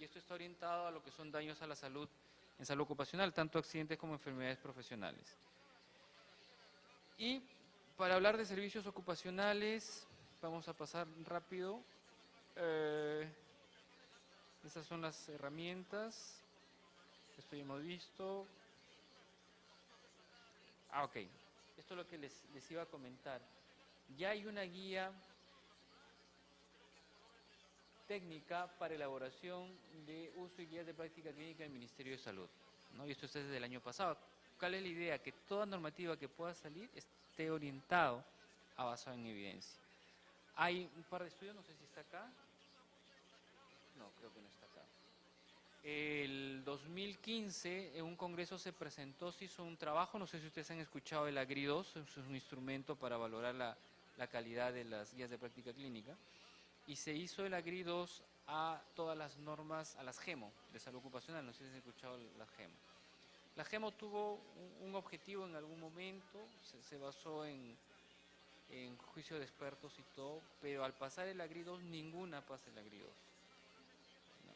Y esto está orientado a lo que son daños a la salud en salud ocupacional, tanto accidentes como enfermedades profesionales. Y para hablar de servicios ocupacionales, vamos a pasar rápido. Esas son las herramientas. Esto ya hemos visto. Ok. Esto es lo que les iba a comentar. Ya hay una guía técnica para elaboración de uso y guías de práctica clínica del Ministerio de Salud, ¿no? Y esto es desde el año pasado. ¿Cuál es la idea? Que toda normativa que pueda salir esté orientado a basado en evidencia. Hay un par de estudios, no sé si está acá. No, creo que no está acá. El 2015 en un congreso se presentó, se hizo un trabajo, no sé si ustedes han escuchado el AGRI2, es un instrumento para valorar la calidad de las guías de práctica clínica. Y se hizo el AGRI2 a todas las normas, a las GEMO de salud ocupacional, no sé si han escuchado las GEMO. La GEMO tuvo un objetivo en algún momento, se basó en juicio de expertos y todo, pero al pasar el AGRI2 ninguna pasa el AGRI2, ¿no?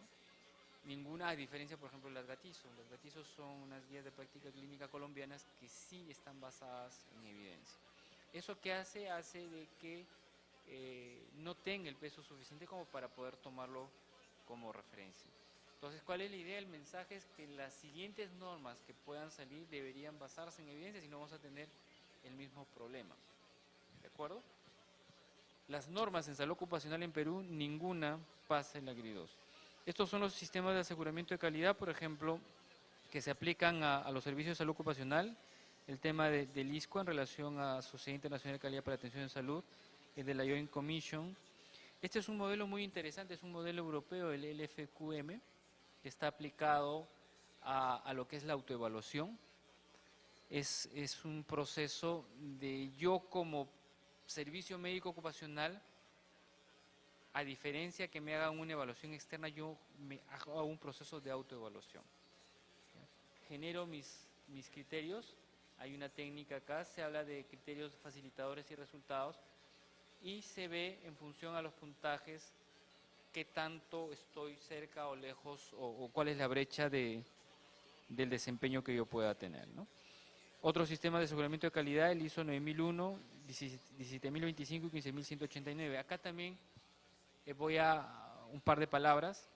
Ninguna, a diferencia, por ejemplo, de las GATIZO. Las GATIZO son unas guías de práctica clínica colombianas que sí están basadas en evidencia. ¿Eso qué hace? Hace de que no tenga el peso suficiente como para poder tomarlo como referencia. Entonces, ¿cuál es la idea? El mensaje es que las siguientes normas que puedan salir deberían basarse en evidencia, si no vamos a tener el mismo problema. ¿De acuerdo? Las normas en salud ocupacional en Perú, ninguna pasa el Agri 2. Estos son los sistemas de aseguramiento de calidad, por ejemplo, que se aplican a los servicios de salud ocupacional, el tema del ISCO en relación a Sociedad Internacional de Calidad para la Atención en Salud, el de la Joint Commission. Este es un modelo muy interesante, es un modelo europeo, el LFQM, que está aplicado a lo que es la autoevaluación. Es un proceso de yo como servicio médico ocupacional, a diferencia que me hagan una evaluación externa, yo me hago un proceso de autoevaluación. Genero mis criterios, hay una técnica acá, se habla de criterios facilitadores y resultados, y se ve en función a los puntajes qué tanto estoy cerca o lejos, o cuál es la brecha del desempeño que yo pueda tener, ¿no? Otros sistemas de aseguramiento de calidad, el ISO 9001, 17025 y 15189. Acá también voy a un par de palabras.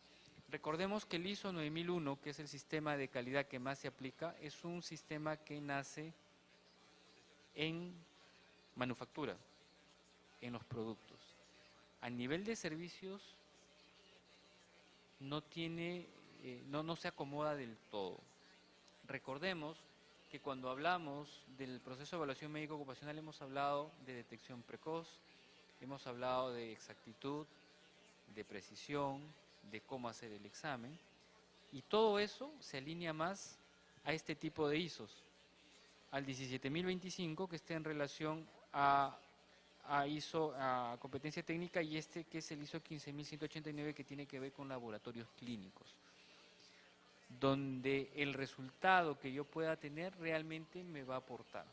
Recordemos que el ISO 9001, que es el sistema de calidad que más se aplica, es un sistema que nace en manufactura, en los productos. A nivel de servicios no se acomoda del todo. Recordemos que cuando hablamos del proceso de evaluación médico ocupacional hemos hablado de detección precoz, hemos hablado de exactitud, de precisión, de cómo hacer el examen, y todo eso se alinea más a este tipo de ISOs, al 17025 que está en relación a ISO, a competencia técnica, y este que es el ISO 15189 que tiene que ver con laboratorios clínicos, donde el resultado que yo pueda tener realmente me va a aportar.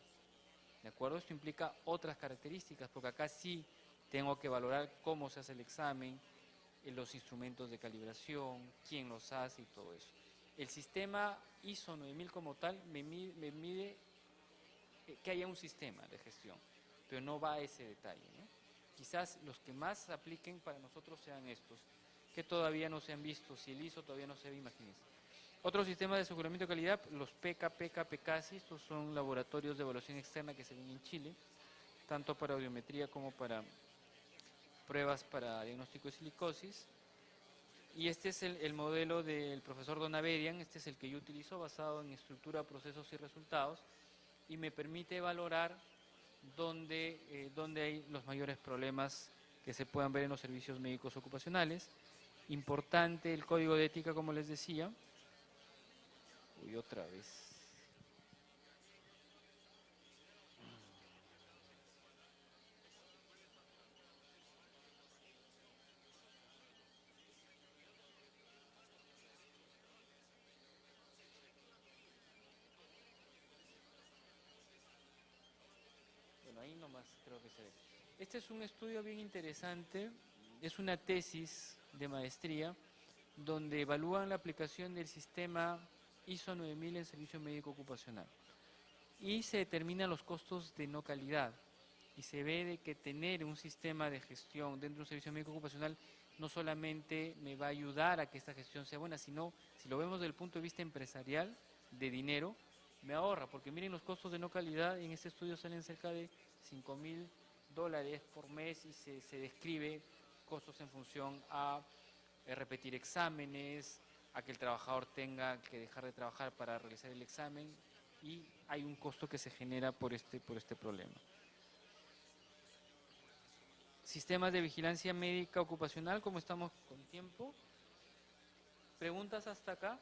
¿De acuerdo? Esto implica otras características, porque acá sí tengo que valorar cómo se hace el examen, los instrumentos de calibración, quién los hace y todo eso. El sistema ISO 9000 como tal me mide que haya un sistema de gestión, pero no va a ese detalle, ¿no? Quizás los que más se apliquen para nosotros sean estos, que todavía no se han visto. Si el ISO todavía no se ve, imagínense. Otros sistemas de aseguramiento de calidad, los PECA, PECASI, estos son laboratorios de evaluación externa que se ven en Chile, tanto para audiometría como para pruebas para diagnóstico de silicosis. Y este es el modelo del profesor Donavedian, este es el que yo utilizo, basado en estructura, procesos y resultados, y me permite valorar dónde hay los mayores problemas que se puedan ver en los servicios médicos ocupacionales. Importante el código de ética, como les decía. Uy, otra vez. Bueno, ahí nomás creo que se ve. Este es un estudio bien interesante, es una tesis de maestría donde evalúan la aplicación del sistema ISO 9000 en servicio médico ocupacional y se determinan los costos de no calidad, y se ve de que tener un sistema de gestión dentro de un servicio médico ocupacional no solamente me va a ayudar a que esta gestión sea buena, sino, si lo vemos desde el punto de vista empresarial, de dinero, me ahorra, porque miren, los costos de no calidad en este estudio salen cerca de $5.000 por mes, y se describe costos en función a repetir exámenes, a que el trabajador tenga que dejar de trabajar para realizar el examen, y hay un costo que se genera por este problema. Sistemas de vigilancia médica ocupacional, ¿cómo estamos con tiempo? ¿Preguntas hasta acá?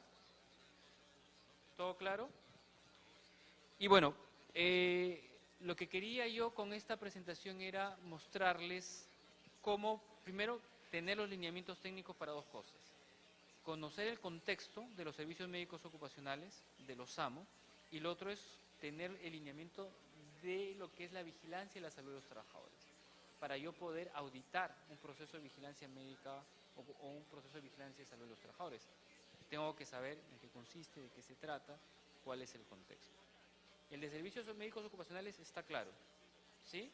¿Todo claro? Y bueno, lo que quería yo con esta presentación era mostrarles cómo, primero, tener los lineamientos técnicos para dos cosas. Conocer el contexto de los servicios médicos ocupacionales, de los SAMO, y lo otro es tener el lineamiento de lo que es la vigilancia y la salud de los trabajadores, para yo poder auditar un proceso de vigilancia médica o un proceso de vigilancia y salud de los trabajadores. tengo que saber en qué consiste, de qué se trata, cuál es el contexto. El de servicios médicos ocupacionales está claro, ¿sí?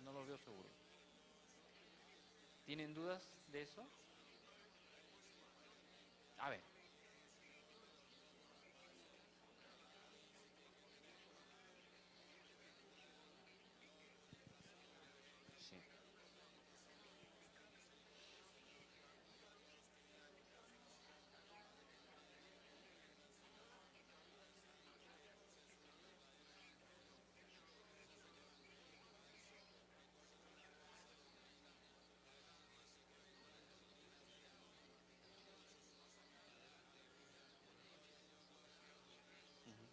No lo veo seguro. ¿Tienen dudas de eso? A ver. Sí. Ujú.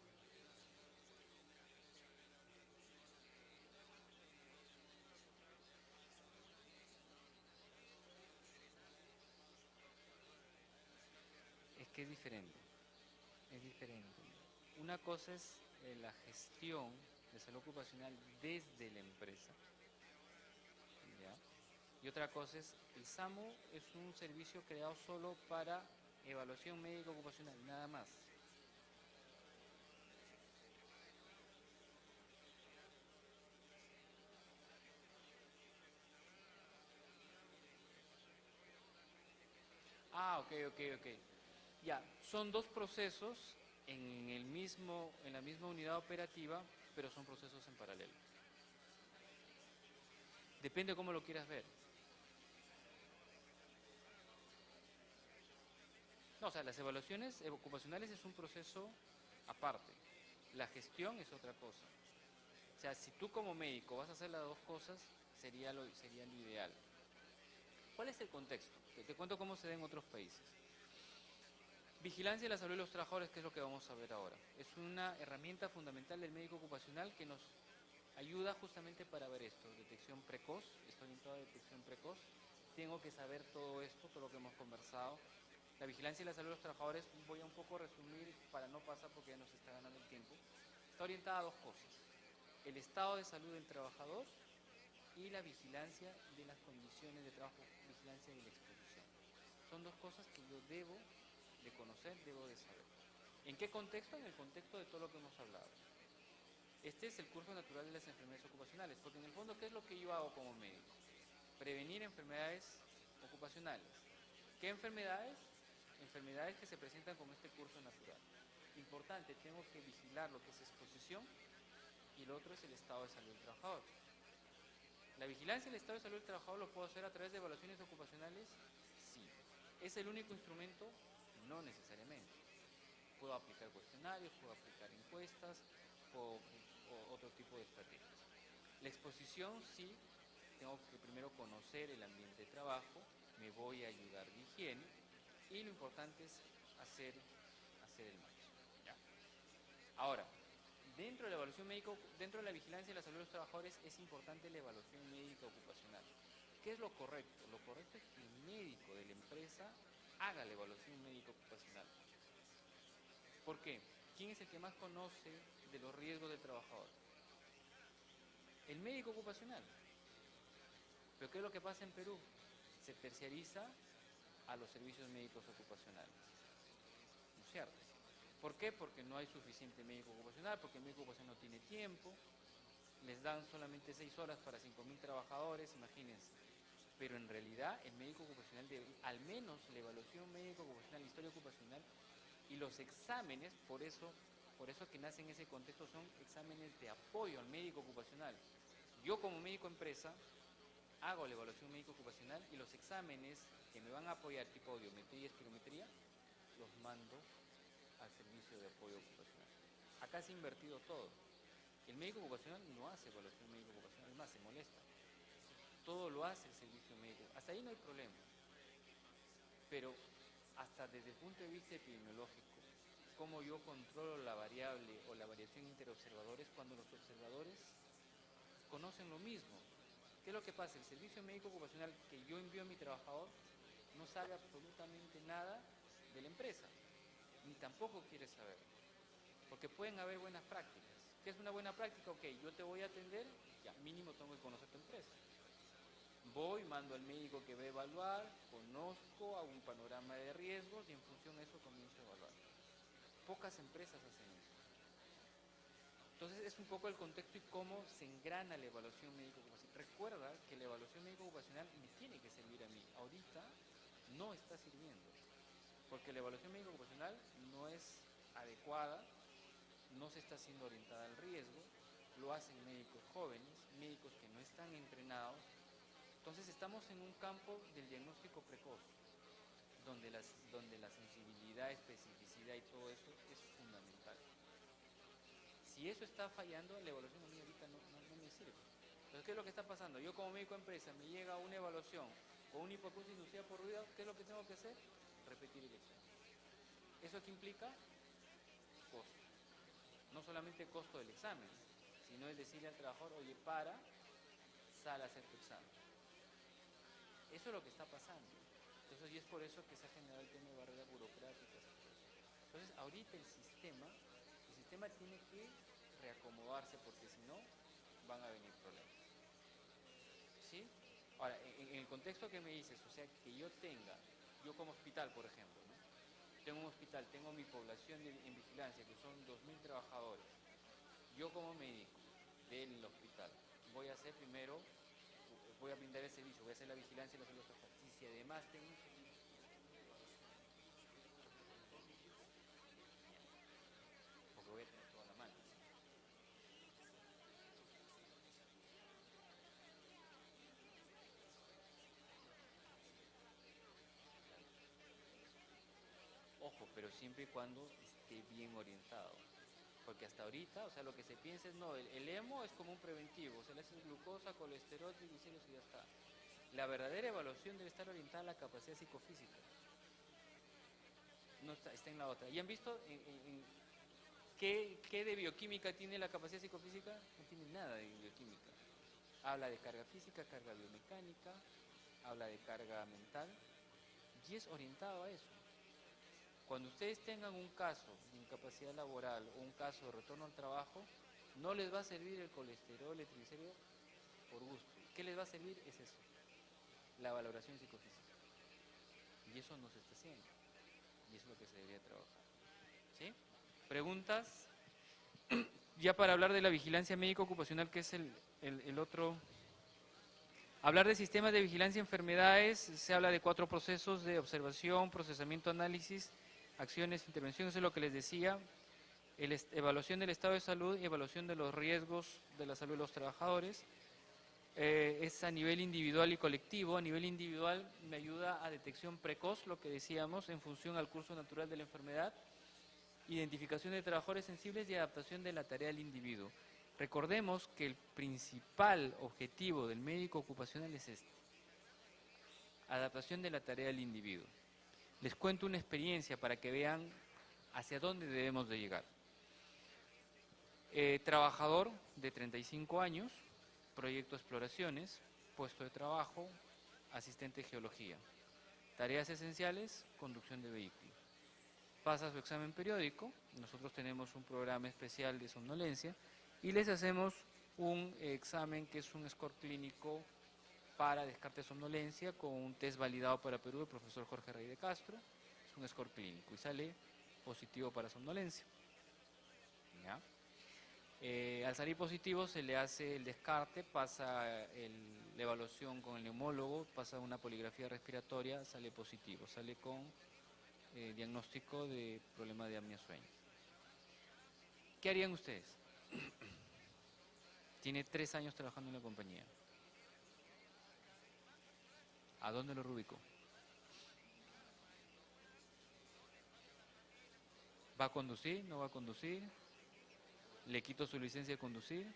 Es que es diferente, es diferente. Una cosa es la gestión de salud ocupacional desde la empresa, ¿ya? Y otra cosa es, el SAMU es un servicio creado solo para evaluación médica ocupacional, nada más. Ah, ok, ok, ok. Ya, son dos procesos en la misma unidad operativa, pero son procesos en paralelo. Depende de cómo lo quieras ver. No, o sea, las evaluaciones ocupacionales es un proceso aparte. La gestión es otra cosa. O sea, si tú como médico vas a hacer las dos cosas, sería lo ideal. ¿Cuál es el contexto? Te cuento cómo se da en otros países. Vigilancia de la salud de los trabajadores, que es lo que vamos a ver ahora. Es una herramienta fundamental del médico ocupacional que nos ayuda justamente para ver esto. Detección precoz, está orientado a detección precoz. Tengo que saber todo esto, todo lo que hemos conversado. La vigilancia de la salud de los trabajadores, voy a un poco resumir para no pasar porque ya nos está ganando el tiempo. Está orientada a dos cosas. El estado de salud del trabajador y la vigilancia de las condiciones de trabajo, vigilancia de la exposición. Son dos cosas que yo debo de conocer, debo de saber. ¿En qué contexto? En el contexto de todo lo que hemos hablado. Este es el curso natural de las enfermedades ocupacionales, porque en el fondo, ¿qué es lo que yo hago como médico? Prevenir enfermedades ocupacionales. ¿Qué enfermedades? Enfermedades que se presentan con este curso natural. Importante, tengo que vigilar lo que es exposición y el otro es el estado de salud del trabajador. La vigilancia del estado de salud del trabajador lo puedo hacer a través de evaluaciones ocupacionales, sí. ¿Es el único instrumento? No necesariamente. Puedo aplicar cuestionarios, puedo aplicar encuestas o otro tipo de estrategias. La exposición sí, tengo que primero conocer el ambiente de trabajo, me voy a ayudar de higiene y lo importante es hacer el match. ¿Ya? Ahora, dentro de la evaluación médica, dentro de la vigilancia de la salud de los trabajadores es importante la evaluación médica ocupacional. ¿Qué es lo correcto? Lo correcto es que el médico de la empresa haga la evaluación médica ocupacional. ¿Por qué? ¿Quién es el que más conoce de los riesgos del trabajador? El médico ocupacional. Pero ¿qué es lo que pasa en Perú? Se terciariza a los servicios médicos ocupacionales. ¿No es cierto? ¿Por qué? Porque no hay suficiente médico ocupacional, porque el médico ocupacional no tiene tiempo, les dan solamente 6 horas para 5.000 trabajadores, imagínense. Pero en realidad el médico ocupacional debe, al menos la evaluación médico ocupacional, la historia ocupacional y los exámenes, por eso que nace en ese contexto, son exámenes de apoyo al médico ocupacional. Yo como médico empresa hago la evaluación médico ocupacional y los exámenes que me van a apoyar, tipo audiometría y espirometría, los mando al servicio de apoyo ocupacional. Acá se ha invertido todo. El médico ocupacional no hace evaluación médico ocupacional, es más, se molesta. Todo lo hace el servicio médico. Hasta ahí no hay problema. Pero hasta desde el punto de vista epidemiológico, cómo yo controlo la variable o la variación interobservadores cuando los observadores conocen lo mismo. ¿Qué es lo que pasa? El servicio médico ocupacional que yo envío a mi trabajador no sabe absolutamente nada de la empresa, ni tampoco quiere saber, porque pueden haber buenas prácticas. ¿Qué es una buena práctica? Ok, yo te voy a atender, ya mínimo tengo que conocer tu empresa. Voy, mando al médico que va a evaluar, conozco, hago un panorama de riesgos y en función de eso comienzo a evaluar. Pocas empresas hacen eso. Entonces es un poco el contexto y cómo se engrana la evaluación médico-ocupacional. Recuerda que la evaluación médico-ocupacional me tiene que servir a mí. Ahorita no está sirviendo, porque la evaluación médico-ocupacional no es adecuada, no se está siendo orientada al riesgo, lo hacen médicos jóvenes, médicos que no están entrenados. Entonces estamos en un campo del diagnóstico precoz, donde la sensibilidad, especificidad y todo eso es fundamental. Si eso está fallando, la evaluación a mí ahorita no me sirve. Entonces, ¿qué es lo que está pasando? Yo como médico de empresa me llega una evaluación con una hipoacusia inducida por ruido, ¿qué es lo que tengo que hacer? Repetir el examen. ¿Eso qué implica? Costo. No solamente el costo del examen, sino es decirle al trabajador, oye, sal a hacer tu examen. Eso es lo que está pasando. Entonces, y es por eso que se ha generado el tema de barreras burocráticas. Entonces, ahorita el sistema tiene que reacomodarse porque si no, van a venir problemas. ¿Sí? Ahora, en el contexto que me dices, o sea, que yo como hospital, por ejemplo, ¿no? Tengo un hospital, tengo mi población en vigilancia, que son 2.000 trabajadores. Yo como médico del hospital voy a hacer primero, voy a brindar el servicio, voy a hacer la vigilancia y la salud. Y si además tengo un servicio, porque voy a tener toda la mano. Ojo, pero siempre y cuando esté bien orientado. Porque hasta ahorita, o sea, lo que se piensa es, no, el hemo es como un preventivo, se le hace glucosa, colesterol, triglicéridos y ya está. La verdadera evaluación debe estar orientada a la capacidad psicofísica. No está en la otra. ¿Y han visto qué de bioquímica tiene la capacidad psicofísica? No tiene nada de bioquímica. Habla de carga física, carga biomecánica, habla de carga mental, y es orientado a eso. Cuando ustedes tengan un caso de incapacidad laboral o un caso de retorno al trabajo, no les va a servir el colesterol, el triglicérido por gusto. ¿Qué les va a servir? Es eso, la valoración psicofísica. Y eso no se está haciendo. Y eso es lo que se debería trabajar. ¿Sí? ¿Preguntas? Ya para hablar de la vigilancia médico ocupacional, que es el otro. Hablar de sistemas de vigilancia de enfermedades, se habla de 4 procesos de observación, procesamiento, análisis, acciones, intervención. Eso es lo que les decía. Evaluación del estado de salud y evaluación de los riesgos de la salud de los trabajadores. Es a nivel individual y colectivo. A nivel individual me ayuda a detección precoz, lo que decíamos, en función al curso natural de la enfermedad, identificación de trabajadores sensibles y adaptación de la tarea del individuo. Recordemos que el principal objetivo del médico ocupacional es este: adaptación de la tarea del individuo. Les cuento una experiencia para que vean hacia dónde debemos de llegar. Trabajador de 35 años, proyecto exploraciones, puesto de trabajo, asistente de geología. Tareas esenciales, conducción de vehículos. Pasa su examen periódico, nosotros tenemos un programa especial de somnolencia y les hacemos un examen que es un score clínico para descarte de somnolencia con un test validado para Perú del profesor Jorge Rey de Castro. Es un score clínico y sale positivo para somnolencia. ¿Ya? Al salir positivo se le hace el descarte, pasa la evaluación con el neumólogo, pasa una poligrafía respiratoria, sale positivo, sale con diagnóstico de problema de apnea-sueño. ¿Qué harían ustedes? Tiene 3 años trabajando en la compañía. ¿A dónde lo rubricó? ¿Va a conducir? ¿No va a conducir? ¿Le quito su licencia de conducir?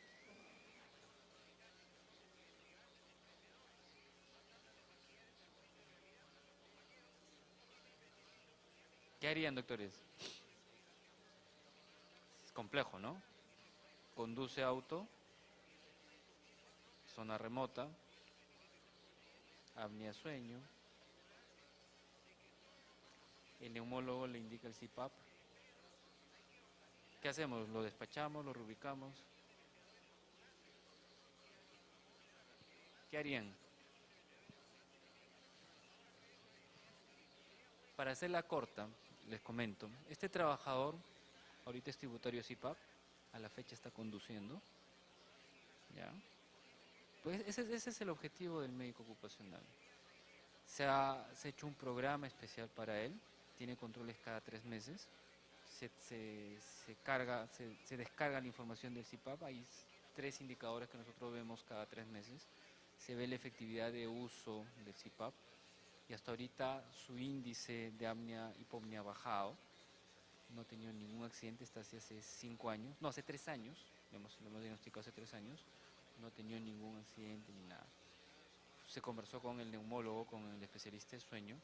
¿Qué harían, doctores? Es complejo, ¿no? Conduce auto, zona remota, apnea-sueño, el neumólogo le indica el CPAP. ¿Qué hacemos? ¿Lo despachamos? ¿Lo rubricamos? ¿Qué harían? Para hacerla corta, les comento, este trabajador ahorita es tributario CIPAP, a la fecha está conduciendo, ¿ya? Pues ese es el objetivo del médico ocupacional. Se ha hecho un programa especial para él, tiene controles cada 3 meses, se descarga la información del CIPAP, hay 3 indicadores que nosotros vemos cada 3 meses, se ve la efectividad de uso del CIPAP y hasta ahorita su índice de apnea hipopnea ha bajado, no ha tenido ningún accidente, está hace 5 años, no, hace 3 años, lo hemos diagnosticado hace 3 años, no ha tenido ningún accidente ni nada. Se conversó con el neumólogo, con el especialista de sueño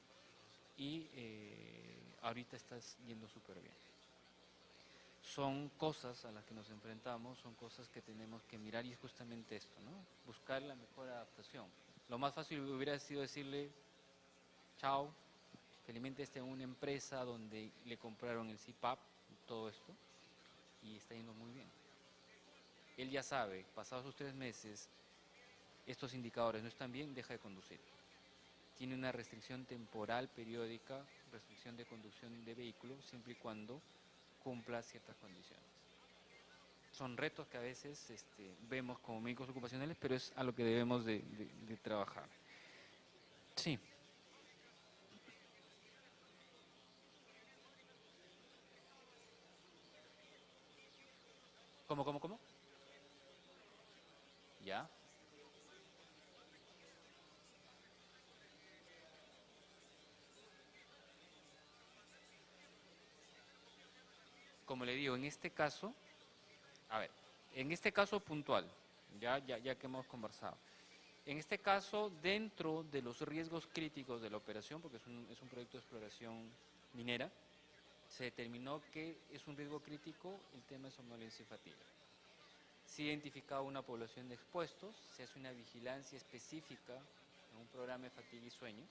y ahorita está yendo súper bien. Son cosas a las que nos enfrentamos, son cosas que tenemos que mirar y es justamente esto, ¿no? Buscar la mejor adaptación. Lo más fácil hubiera sido decirle, chao, felizmente está en una empresa donde le compraron el CPAP y todo esto y está yendo muy bien. Él ya sabe, pasados sus 3 meses, estos indicadores no están bien, deja de conducir. Tiene una restricción temporal periódica, restricción de conducción de vehículos, siempre y cuando cumpla ciertas condiciones. Son retos que a veces vemos como médicos ocupacionales, pero es a lo que debemos de trabajar. Sí. ¿Cómo? ¿Ya? Como le digo, en este caso, a ver, en este caso puntual, ya que hemos conversado, en este caso, dentro de los riesgos críticos de la operación, porque es un proyecto de exploración minera, se determinó que es un riesgo crítico el tema de somnolencia y fatiga. Se ha identificado una población de expuestos, se hace una vigilancia específica en un programa de fatiga y sueño.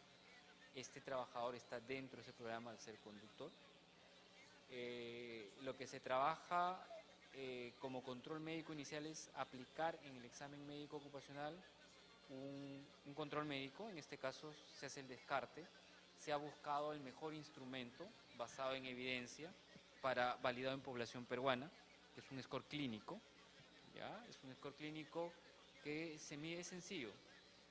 Este trabajador está dentro de ese programa al ser conductor. Lo que se trabaja como control médico inicial es aplicar en el examen médico ocupacional un control médico, en este caso se hace el descarte, se ha buscado el mejor instrumento basado en evidencia validado en población peruana, que es un score clínico, ¿ya? Es un score clínico que se mide sencillo,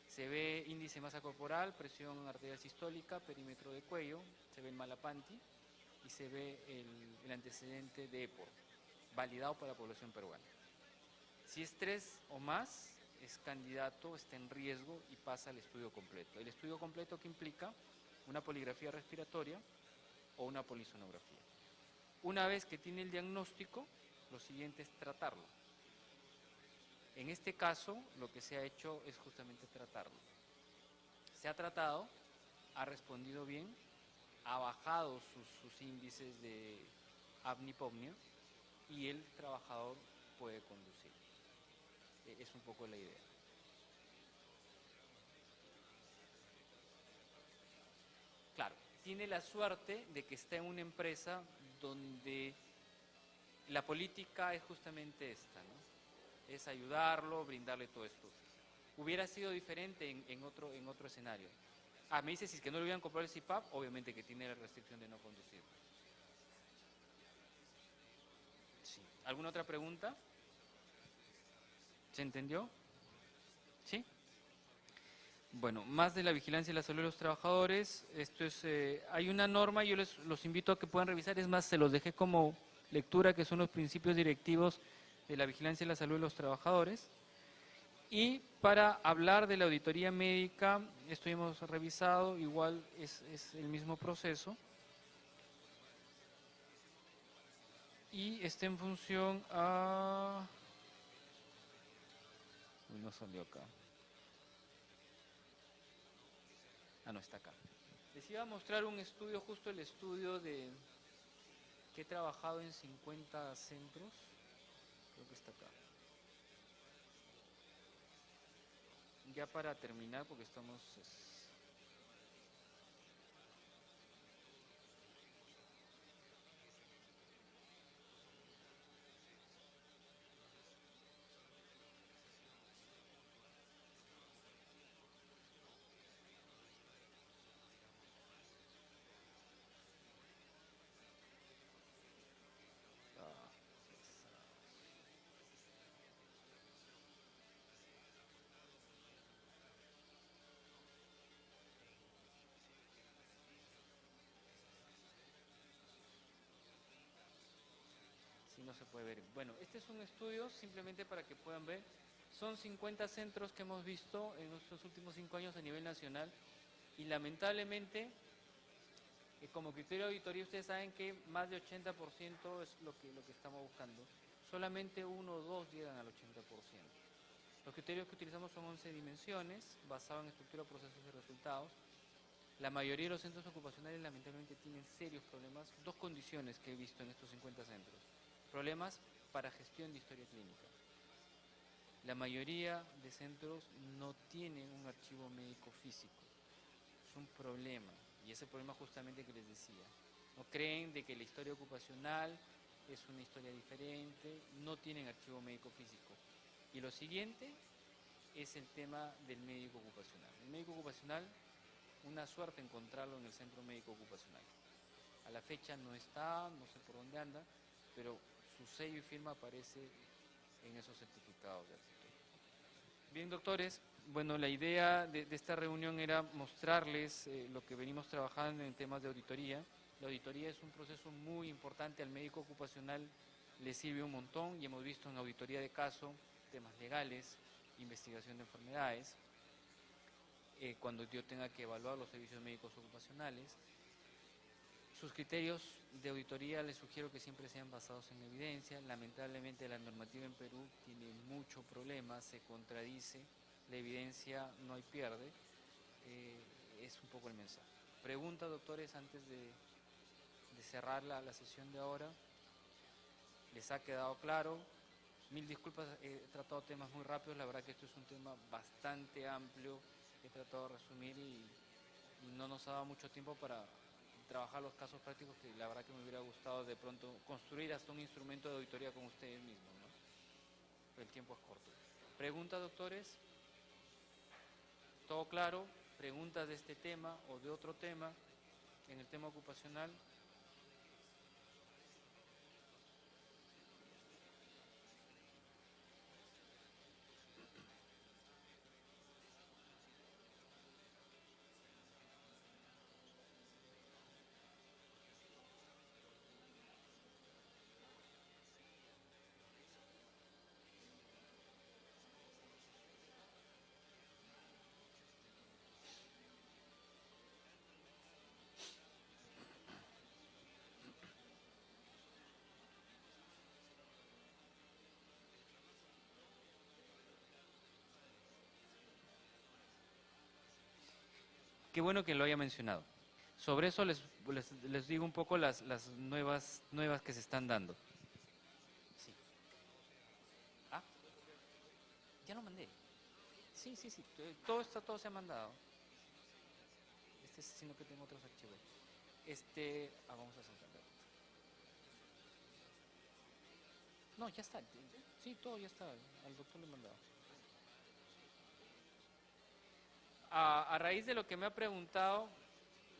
se ve índice de masa corporal, presión arterial sistólica, perímetro de cuello, se ve el Malapanti y se ve el antecedente de EPOR, validado para la población peruana. Si es 3 o más, es candidato, está en riesgo y pasa al estudio completo. El estudio completo que implica una poligrafía respiratoria o una polisonografía. Una vez que tiene el diagnóstico, lo siguiente es tratarlo. En este caso, lo que se ha hecho es justamente tratarlo. Se ha tratado, ha respondido bien, ha bajado sus índices de apnea-hipopnea y el trabajador puede conducir. Es un poco la idea. Claro, tiene la suerte de que está en una empresa donde la política es justamente esta, ¿no? Es ayudarlo, brindarle todo esto. Hubiera sido diferente en otro escenario. Me dice si es que no le hubieran comprado el CIPAP, obviamente que tiene la restricción de no conducir. Sí. ¿Alguna otra pregunta? ¿Se entendió? ¿Sí? Bueno, más de la vigilancia y la salud de los trabajadores. Esto es, hay una norma, yo los invito a que puedan revisar, es más, se los dejé como lectura, que son los principios directivos de la vigilancia y la salud de los trabajadores. Y para hablar de la auditoría médica, esto hemos revisado, igual es el mismo proceso. Y está en función a... Uy, no salió acá. No está acá. Les iba a mostrar un estudio, justo el estudio de que he trabajado en 50 centros. Creo que está acá. Ya para terminar, porque estamos... no se puede ver. Bueno, este es un estudio simplemente para que puedan ver. Son 50 centros que hemos visto en nuestros últimos 5 años a nivel nacional y lamentablemente, como criterio de auditoría, ustedes saben que más de 80% es lo que estamos buscando. Solamente 1 o 2 llegan al 80%. Los criterios que utilizamos son 11 dimensiones, basados en estructura, procesos y resultados. La mayoría de los centros ocupacionales lamentablemente tienen serios problemas. Dos condiciones que he visto en estos 50 centros. Problemas para gestión de historia clínica. La mayoría de centros no tienen un archivo médico físico. Es un problema, y ese problema justamente que les decía. No creen de que la historia ocupacional es una historia diferente, no tienen archivo médico físico. Y lo siguiente es el tema del médico ocupacional. El médico ocupacional, una suerte encontrarlo en el centro médico ocupacional. A la fecha no está, no sé por dónde anda, pero su sello y firma aparece en esos certificados de aptitud. Bien, doctores, bueno, la idea de esta reunión era mostrarles lo que venimos trabajando en temas de auditoría. La auditoría es un proceso muy importante, al médico ocupacional le sirve un montón y hemos visto en auditoría de caso temas legales, investigación de enfermedades, cuando yo tenga que evaluar los servicios médicos ocupacionales. Sus criterios de auditoría les sugiero que siempre sean basados en evidencia. Lamentablemente la normativa en Perú tiene mucho problema, se contradice, la evidencia no hay pierde, es un poco el mensaje. Pregunta, doctores, antes de cerrar la sesión de ahora. ¿Les ha quedado claro? Mil disculpas, he tratado temas muy rápidos, la verdad que esto es un tema bastante amplio, he tratado de resumir y no nos ha dado mucho tiempo para trabajar los casos prácticos que la verdad que me hubiera gustado de pronto construir hasta un instrumento de auditoría con ustedes mismos, ¿no? Pero el tiempo es corto. ¿Preguntas, doctores? ¿Todo claro? ¿Preguntas de este tema o de otro tema en el tema ocupacional? Qué bueno que lo haya mencionado. Sobre eso les digo un poco las nuevas que se están dando. Sí. Ah, ya lo mandé. Sí, sí, sí. Todo se ha mandado. Sino que tengo otros archivos. Vamos a saltar. No, ya está. Sí, todo ya está. Al doctor le he mandado. A raíz de lo que me ha preguntado,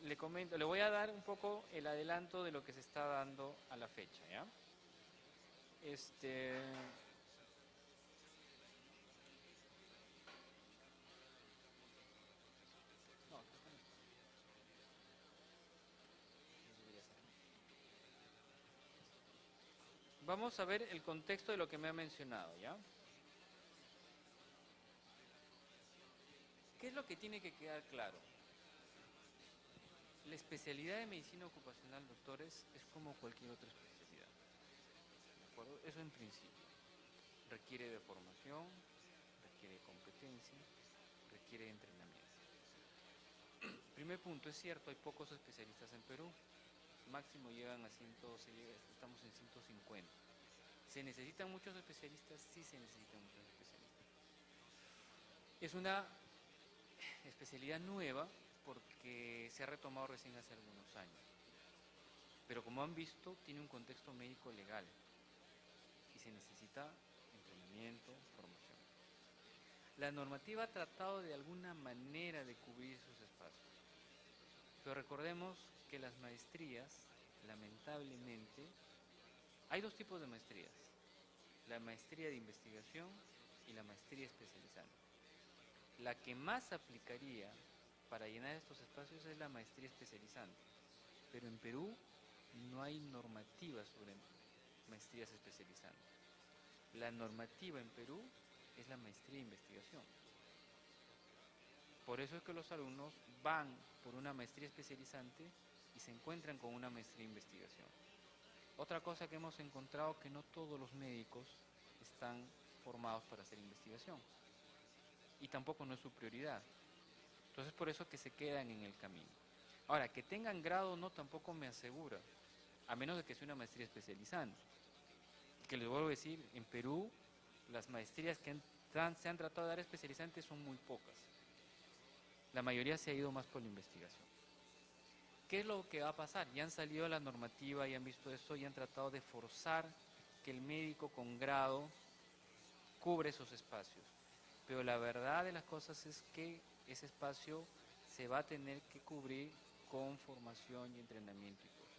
le comento, le voy a dar un poco el adelanto de lo que se está dando a la fecha, ¿ya? No, vamos a ver el contexto de lo que me ha mencionado, ¿ya? ¿Qué es lo que tiene que quedar claro? La especialidad de medicina ocupacional, doctores, es como cualquier otra especialidad, ¿de acuerdo? Eso en principio. Requiere de formación, requiere de competencia, requiere de entrenamiento. Primer punto, es cierto, hay pocos especialistas en Perú. Máximo llegan a 100, estamos en 150. ¿Se necesitan muchos especialistas? Sí, se necesitan muchos especialistas. Es una especialidad nueva porque se ha retomado recién hace algunos años. Pero como han visto, tiene un contexto médico legal y se necesita entrenamiento, formación. La normativa ha tratado de alguna manera de cubrir esos espacios. Pero recordemos que las maestrías, lamentablemente, hay dos tipos de maestrías. La maestría de investigación y la maestría especializante. La que más aplicaría para llenar estos espacios es la maestría especializante. Pero en Perú no hay normativa maestrías especializantes. La normativa en Perú es la maestría de investigación. Por eso es que los alumnos van por una maestría especializante y se encuentran con una maestría de investigación. Otra cosa que hemos encontrado, que no todos los médicos están formados para hacer investigación y tampoco no es su prioridad. Entonces por eso que se quedan en el camino. Ahora, que tengan grado o no tampoco me asegura, a menos de que sea una maestría especializante. Que les vuelvo a decir, en Perú las maestrías que se han tratado de dar especializantes son muy pocas. La mayoría se ha ido más por la investigación. ¿Qué es lo que va a pasar? Ya han salido la normativa, ya han visto esto, ya han tratado de forzar que el médico con grado cubre esos espacios. Pero la verdad de las cosas es que ese espacio se va a tener que cubrir con formación y entrenamiento y cosas.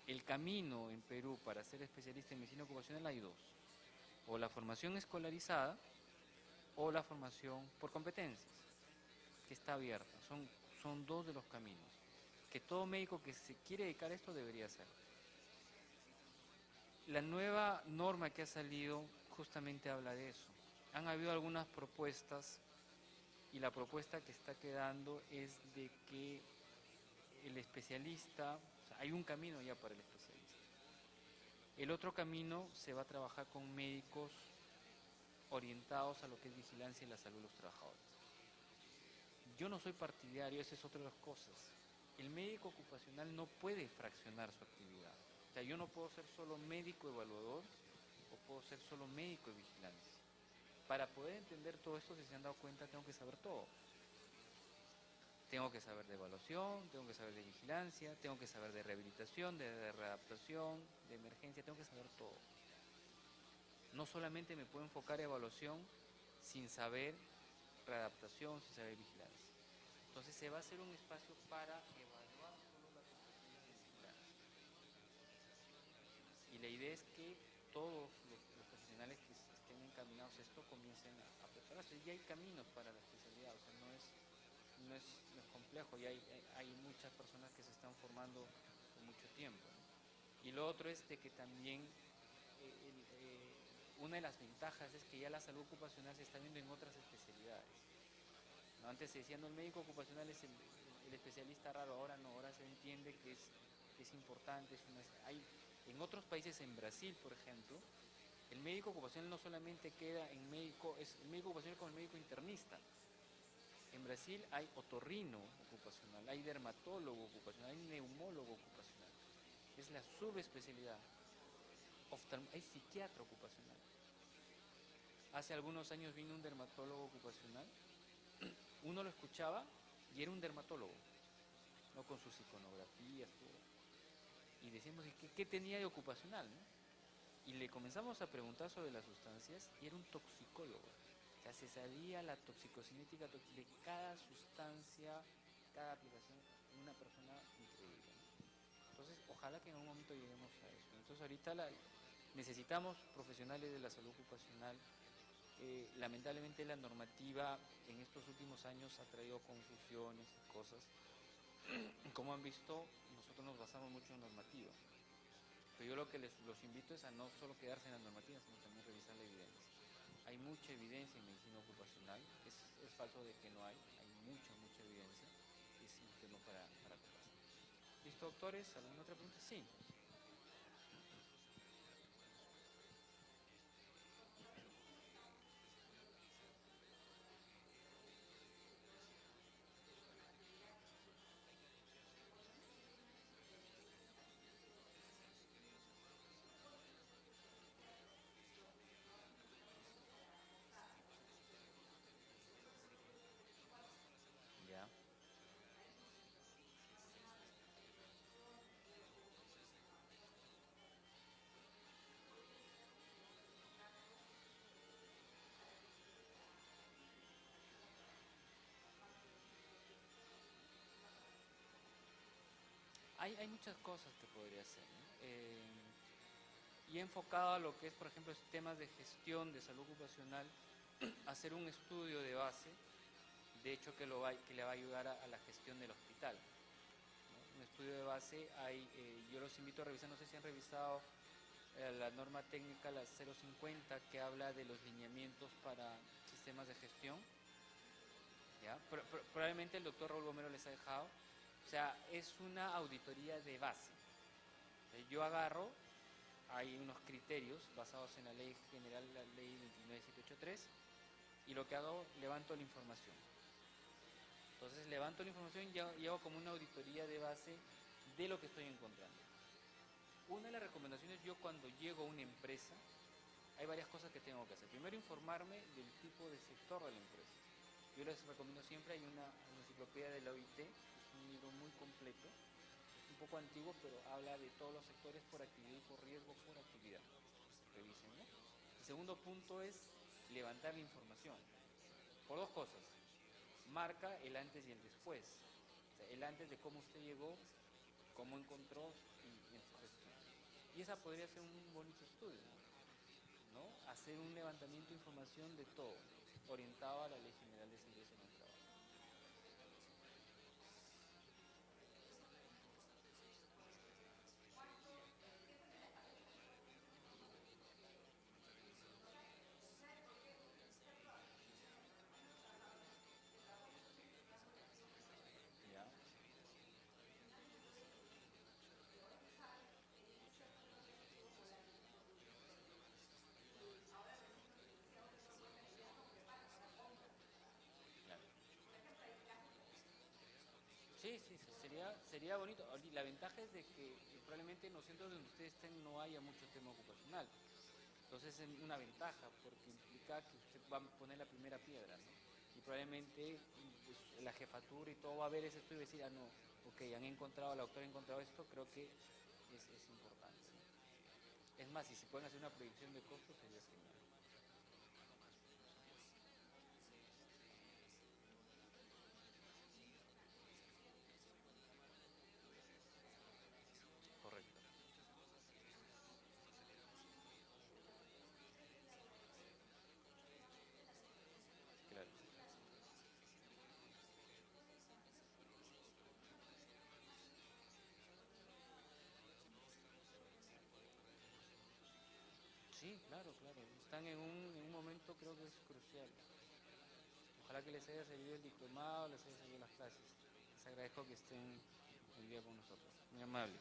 El camino en Perú para ser especialista en medicina ocupacional hay dos. O la formación escolarizada o la formación por competencias, que está abierta. Son dos de los caminos que todo médico que se quiere dedicar a esto debería hacer. La nueva norma que ha salido justamente habla de eso. Han habido algunas propuestas y la propuesta que está quedando es de que el especialista, o sea, hay un camino ya para el especialista. El otro camino se va a trabajar con médicos orientados a lo que es vigilancia y la salud de los trabajadores. Yo no soy partidario, esa es otra de las cosas. El médico ocupacional no puede fraccionar su actividad. O sea, yo no puedo ser solo médico evaluador o puedo ser solo médico de vigilancia. Para poder entender todo esto, si se han dado cuenta, tengo que saber todo. Tengo que saber de evaluación, tengo que saber de vigilancia, tengo que saber de rehabilitación, de readaptación, de emergencia, tengo que saber todo. No solamente me puedo enfocar en evaluación sin saber readaptación, sin saber vigilancia. Entonces se va a hacer un espacio para evaluar solo la competencia de vigilancia. Y la idea es que todos los profesionales que estén encaminados a esto comiencen a prepararse. Y hay caminos para la especialidad, o sea, no es complejo, y hay muchas personas que se están formando por mucho tiempo, ¿no? Y lo otro es de que también una de las ventajas es que ya la salud ocupacional se está viendo en otras especialidades, ¿no? Antes se decía, no, el médico ocupacional es el especialista raro, ahora no, ahora se entiende que es importante. En otros países, en Brasil, por ejemplo, el médico ocupacional no solamente queda en médico, es el médico ocupacional como el médico internista. En Brasil hay otorrino ocupacional, hay dermatólogo ocupacional, hay neumólogo ocupacional. Es la subespecialidad. Hay psiquiatra ocupacional. Hace algunos años vino un dermatólogo ocupacional. Uno lo escuchaba y era un dermatólogo, ¿no? Con sus iconografías, todo. Y decíamos, ¿qué tenía de ocupacional, no? Y le comenzamos a preguntar sobre las sustancias y era un toxicólogo. O sea, se sabía la toxicocinética de cada sustancia, cada aplicación, una persona increíble, ¿no? Entonces, ojalá que en algún momento lleguemos a eso. Entonces, ahorita necesitamos profesionales de la salud ocupacional. Lamentablemente la normativa en estos últimos años ha traído confusiones y cosas. Como han visto, nosotros nos basamos mucho en normativa. Pero yo lo que los invito es a no solo quedarse en la normativa, sino también revisar la evidencia. Hay mucha evidencia en medicina ocupacional, es falso de que no hay mucha evidencia, es un tema para conversar. ¿Listo, doctores? ¿Alguna otra pregunta? Sí. Ya. Hay muchas cosas que podría hacer, ¿no? Y enfocado a lo que es, por ejemplo, temas de gestión de salud ocupacional, hacer un estudio de base, de hecho que le va a ayudar a la gestión del hospital, ¿no? Un estudio de base, yo los invito a revisar, no sé si han revisado la norma técnica, la 050, que habla de los lineamientos para sistemas de gestión. ¿Ya? Probablemente el doctor Raúl Gomero les ha dejado. O sea, es una auditoría de base. Yo agarro, hay unos criterios basados en la ley general, la ley 29783, y lo que hago, levanto la información. Entonces levanto la información y hago como una auditoría de base de lo que estoy encontrando. Una de las recomendaciones, yo cuando llego a una empresa, hay varias cosas que tengo que hacer. Primero, informarme del tipo de sector de la empresa. Yo les recomiendo siempre, hay una enciclopedia de la OIT, es un libro muy completo, es un poco antiguo, pero habla de todos los sectores por actividad y por riesgo por actividad. Revísenlo. El segundo punto es levantar la información, por dos cosas. Marca el antes y el después. O sea, el antes de cómo usted llegó, cómo encontró y en su gestión. Y esa podría ser un bonito estudio, ¿no? Hacer un levantamiento de información de todo, orientado a la Ley General de Seguridad en el Trabajo. ¿Ya? Claro. Sí, sí, sí, sería bonito. La ventaja es de que probablemente en los centros donde ustedes estén no haya mucho tema ocupacional. Entonces es una ventaja porque implica que usted va a poner la primera piedra, ¿no? Y probablemente pues, la jefatura y todo va a ver ese estudio y decir, ah, no, ok, han encontrado, la doctora ha encontrado esto, creo que es importante, ¿no? Es más, si se pueden hacer una proyección de costos sería genial. Correcto, claro. Sí, claro, claro. Están en un momento creo que es crucial. Ojalá que les haya servido el diplomado, les haya servido las clases. Les agradezco que estén el día con nosotros. Muy amable.